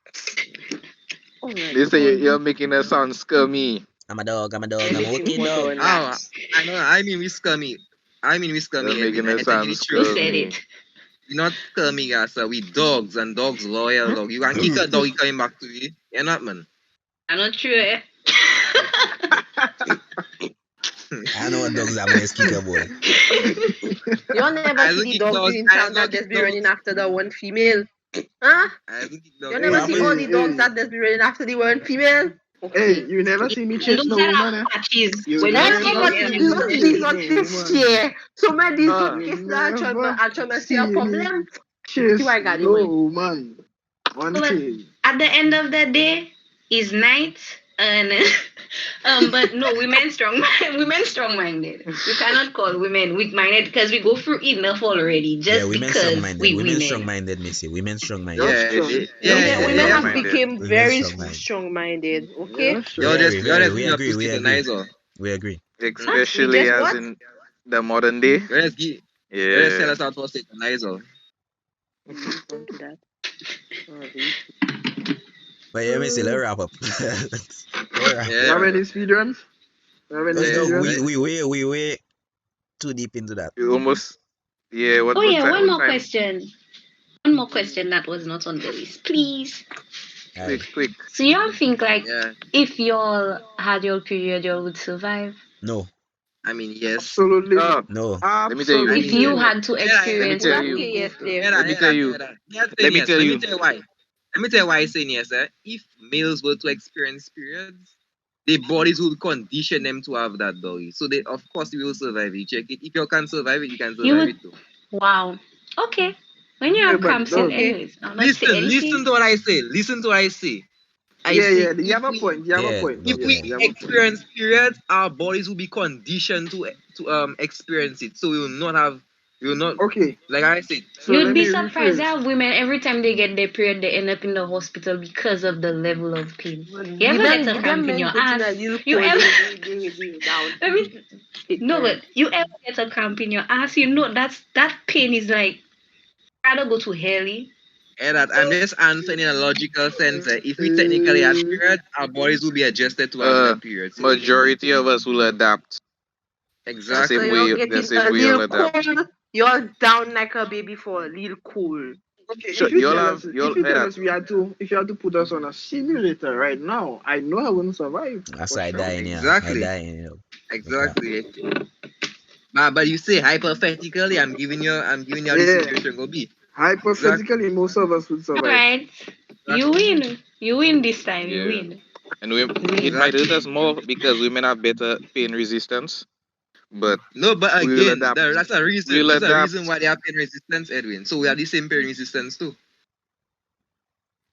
Speaker 6: Oh my
Speaker 5: They say
Speaker 6: God.
Speaker 5: you're making us sound scummy.
Speaker 3: I'm a dog, I'm a wicked
Speaker 6: More
Speaker 3: dog.
Speaker 6: than
Speaker 1: Oh,
Speaker 6: that.
Speaker 1: I know. I mean, we scummy.
Speaker 5: You're making
Speaker 1: Edwin.
Speaker 5: us
Speaker 1: I tell you
Speaker 5: sound
Speaker 1: the
Speaker 4: Who
Speaker 1: truth.
Speaker 4: said
Speaker 5: scummy.
Speaker 4: it?
Speaker 1: You're not scummy, guys. We dogs and dogs loyal dog. You can kick a dog, he coming back to you. You're not, man.
Speaker 4: I'm not sure. Eh?
Speaker 3: I know what dogs have when it's kicker boy.
Speaker 6: You never
Speaker 1: I
Speaker 6: see
Speaker 1: look
Speaker 6: the
Speaker 1: at
Speaker 6: dogs
Speaker 1: dogs,
Speaker 6: in
Speaker 1: I
Speaker 6: town that
Speaker 1: look
Speaker 6: just
Speaker 1: at
Speaker 6: be
Speaker 1: dogs.
Speaker 6: running after the one female. Huh?
Speaker 1: I look at
Speaker 6: You
Speaker 1: dogs.
Speaker 6: never
Speaker 2: Hey,
Speaker 6: see all the
Speaker 2: hey,
Speaker 6: dogs
Speaker 2: hey.
Speaker 6: that just be running after the one female?
Speaker 2: Hey, you never see me chase
Speaker 4: Those
Speaker 2: no
Speaker 4: that
Speaker 2: woman,
Speaker 4: are
Speaker 2: eh?
Speaker 4: patches.
Speaker 2: You
Speaker 4: When
Speaker 2: never
Speaker 4: you
Speaker 6: Never,
Speaker 4: see
Speaker 6: but
Speaker 4: them,
Speaker 2: see
Speaker 6: not
Speaker 2: me
Speaker 6: this
Speaker 2: chase
Speaker 6: not
Speaker 2: no
Speaker 6: this
Speaker 2: woman.
Speaker 6: year. So man, this
Speaker 5: Ah.
Speaker 6: don't kiss that
Speaker 2: Never
Speaker 6: I'll see
Speaker 2: see
Speaker 6: a
Speaker 2: me
Speaker 6: problem.
Speaker 2: chase
Speaker 6: See why I got
Speaker 2: no
Speaker 6: it.
Speaker 2: woman. One
Speaker 4: But
Speaker 2: thing.
Speaker 4: at the end of the day, is night and but no, women strong minded. You cannot call women weak minded because we go through enough already just
Speaker 3: Yeah, women
Speaker 4: because
Speaker 3: strong-minded.
Speaker 4: we
Speaker 3: Women
Speaker 4: women.
Speaker 3: strong-minded, Missy. Women strong-minded.
Speaker 2: You're
Speaker 1: Yeah,
Speaker 2: strong.
Speaker 6: Women have
Speaker 3: yeah.
Speaker 6: become
Speaker 3: Women
Speaker 6: very
Speaker 3: strong-minded.
Speaker 6: strong-minded. Okay.
Speaker 2: You're strong.
Speaker 1: You're just
Speaker 3: We agree,
Speaker 1: your
Speaker 3: we
Speaker 1: pussy the
Speaker 3: agree.
Speaker 1: nicer.
Speaker 3: We agree.
Speaker 5: Especially
Speaker 6: just
Speaker 5: as
Speaker 6: what?
Speaker 5: in the modern day.
Speaker 1: You just tell
Speaker 5: Yeah.
Speaker 1: us how to say the nicer.
Speaker 6: Don't do that. Sorry.
Speaker 3: But yeah, Missy, let's wrap up. Let's wrap
Speaker 2: You
Speaker 1: Yeah.
Speaker 2: have any speedruns? You have any
Speaker 3: Because dog,
Speaker 2: speedruns?
Speaker 3: we way too deep into that.
Speaker 5: You almost. Yeah. What?
Speaker 4: Oh
Speaker 5: what
Speaker 4: yeah,
Speaker 5: time?
Speaker 4: one
Speaker 5: What
Speaker 4: more
Speaker 5: time?
Speaker 4: question. One more question that was not on the list, please.
Speaker 3: Aye.
Speaker 5: Quick.
Speaker 4: So y'all think like
Speaker 1: Yeah.
Speaker 4: if y'all had your period, y'all would survive?
Speaker 3: No,
Speaker 1: I mean, yes.
Speaker 2: Absolutely.
Speaker 5: Oh,
Speaker 3: no.
Speaker 5: Let me tell you.
Speaker 4: If you had to
Speaker 1: Yeah,
Speaker 4: experience
Speaker 5: tell
Speaker 4: that,
Speaker 5: you.
Speaker 6: Okay, yes, Dave.
Speaker 1: Yeah,
Speaker 5: Let me tell you. Let me tell you.
Speaker 1: why. Let me tell you why I'm saying yes. If males were to experience periods, their bodies will condition them to have that doggy. So they, of course, we will survive it. Check it. If you can survive it, you can
Speaker 4: You
Speaker 1: survive
Speaker 4: would-
Speaker 1: it too.
Speaker 4: wow. Okay. When you
Speaker 2: Yeah,
Speaker 4: have
Speaker 2: but
Speaker 4: cramps,
Speaker 2: dog-
Speaker 4: anyways, I'm not saying
Speaker 1: Listen
Speaker 4: anything.
Speaker 1: to what I say. Listen to what I say. I
Speaker 2: Yeah,
Speaker 1: say
Speaker 2: yeah. You have a
Speaker 1: if
Speaker 2: point. You have
Speaker 3: Yeah,
Speaker 2: a point.
Speaker 3: dog,
Speaker 1: If we
Speaker 2: You have a point.
Speaker 1: experience periods, our bodies will be conditioned to experience it. So we will not
Speaker 2: Okay.
Speaker 1: like I said.
Speaker 2: So
Speaker 4: You'd
Speaker 2: let
Speaker 4: be
Speaker 2: me
Speaker 4: surprised. I
Speaker 2: rephrase.
Speaker 4: have women every time they get their period, they end up in the hospital because of the level of pain. You
Speaker 6: Give
Speaker 4: ever
Speaker 6: them-
Speaker 4: get a
Speaker 6: give
Speaker 4: cramp
Speaker 6: them
Speaker 4: in your
Speaker 6: men putting a
Speaker 4: ass?
Speaker 6: little
Speaker 4: You
Speaker 6: cold
Speaker 4: ever?
Speaker 6: down.
Speaker 4: I mean, no, but you ever get a cramp in your ass? You know that pain is like rather go to hell.
Speaker 1: And that I'm just answering in a logical sense. If we technically had periods, our bodies will be adjusted to have that period. So
Speaker 5: Majority of us will adapt.
Speaker 1: exactly.
Speaker 6: So
Speaker 5: Same
Speaker 6: you're
Speaker 5: way. The
Speaker 6: getting
Speaker 5: same
Speaker 6: a
Speaker 5: way you'll
Speaker 6: little
Speaker 5: adapt.
Speaker 6: cold. You're down like a baby for a little cold.
Speaker 2: Okay,
Speaker 5: Sure,
Speaker 2: if you
Speaker 5: you'll
Speaker 2: tell
Speaker 5: have-
Speaker 2: us,
Speaker 5: you'll-
Speaker 2: if you tell
Speaker 5: yeah.
Speaker 2: us if you had to put us on a simulator right now, I know I wouldn't survive.
Speaker 3: That's
Speaker 2: for
Speaker 3: why I
Speaker 2: sure.
Speaker 3: die in here.
Speaker 1: Exactly.
Speaker 3: I die in here.
Speaker 1: Exactly. But you say hypothetically, I'm giving you how the
Speaker 2: Yeah.
Speaker 1: situation will be.
Speaker 2: Hypothetically, most of us would
Speaker 4: All
Speaker 2: survive.
Speaker 4: right, you win. You win this time. You
Speaker 5: Yeah.
Speaker 4: win.
Speaker 5: And it might hurt us more because women have better pain resistance. But
Speaker 1: No, but
Speaker 5: We'll
Speaker 1: again,
Speaker 5: adapt.
Speaker 1: that's a reason.
Speaker 5: We'll
Speaker 1: That's a
Speaker 5: adapt.
Speaker 1: reason why they have pain resistance, Edwin. So we have the same pain resistance too.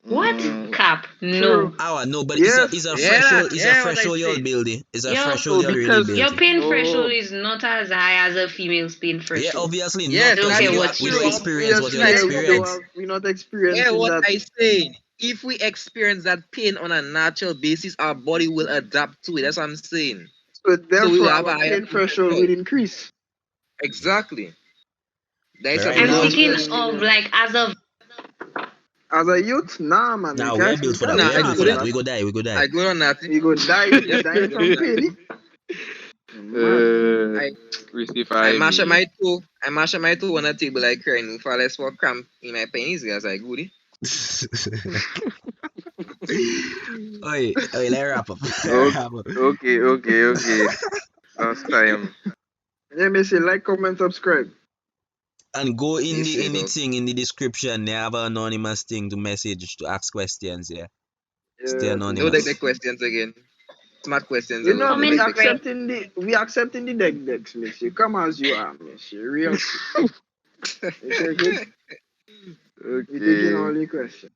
Speaker 4: What? Cap? No.
Speaker 3: Oh, no, but
Speaker 2: Yes.
Speaker 3: it's a
Speaker 1: Yeah,
Speaker 3: threshold. It's
Speaker 1: yeah,
Speaker 3: a
Speaker 1: what I
Speaker 3: threshold you're
Speaker 1: said.
Speaker 3: building. It's a
Speaker 4: Yeah.
Speaker 3: threshold you're really
Speaker 5: because-
Speaker 3: building.
Speaker 4: Your pain
Speaker 5: Oh.
Speaker 4: threshold is not as high as a female's pain
Speaker 3: Yeah,
Speaker 4: threshold.
Speaker 3: obviously
Speaker 1: Yes,
Speaker 3: not. 'Cause
Speaker 4: okay,
Speaker 3: we don't-
Speaker 4: what's
Speaker 3: we don't
Speaker 4: true?
Speaker 3: experience what you
Speaker 1: Yes,
Speaker 3: experience.
Speaker 2: We're not experiencing
Speaker 1: Yeah, what
Speaker 2: that.
Speaker 1: I saying. If we experience that pain on a natural basis, our body will adapt to it. That's what I'm saying.
Speaker 2: So therefore,
Speaker 1: we will have
Speaker 2: our
Speaker 1: a higher
Speaker 2: pain threshold will increase.
Speaker 1: Exactly. That's
Speaker 3: Right
Speaker 1: a
Speaker 4: I'm
Speaker 3: now-
Speaker 4: thinking
Speaker 1: logical-
Speaker 4: of like as of
Speaker 2: As a youth, nah, man.
Speaker 3: Nah,
Speaker 2: we
Speaker 3: we are
Speaker 2: can't
Speaker 3: built for that.
Speaker 2: think
Speaker 3: We are
Speaker 1: Nah,
Speaker 3: built for
Speaker 1: couldn't-
Speaker 3: that. We go die. We go die.
Speaker 1: I go on that.
Speaker 2: We go die. We die from pain. Man.
Speaker 5: Receive
Speaker 1: I mash up my toe. I mash up my toe on a table like crying. If I less for cramp in my penis, guys, I goody.
Speaker 3: Oi, let's wrap up.
Speaker 5: Okay. Last time.
Speaker 2: Yeah, me say like, comment, subscribe.
Speaker 3: And go in
Speaker 1: You
Speaker 3: the
Speaker 1: say, dog.
Speaker 3: thing in the description. They have an anonymous thing to message to ask questions. Yeah, stay
Speaker 2: Yeah,
Speaker 1: No
Speaker 3: anonymous.
Speaker 1: deck questions again. Smart questions
Speaker 2: you know,
Speaker 1: alone. No
Speaker 2: we
Speaker 4: Comment
Speaker 1: deck questions.
Speaker 2: accepting the decks, Mister. Come as you are, Mister. Real. You take it. We taking
Speaker 1: Okay.
Speaker 2: all the questions.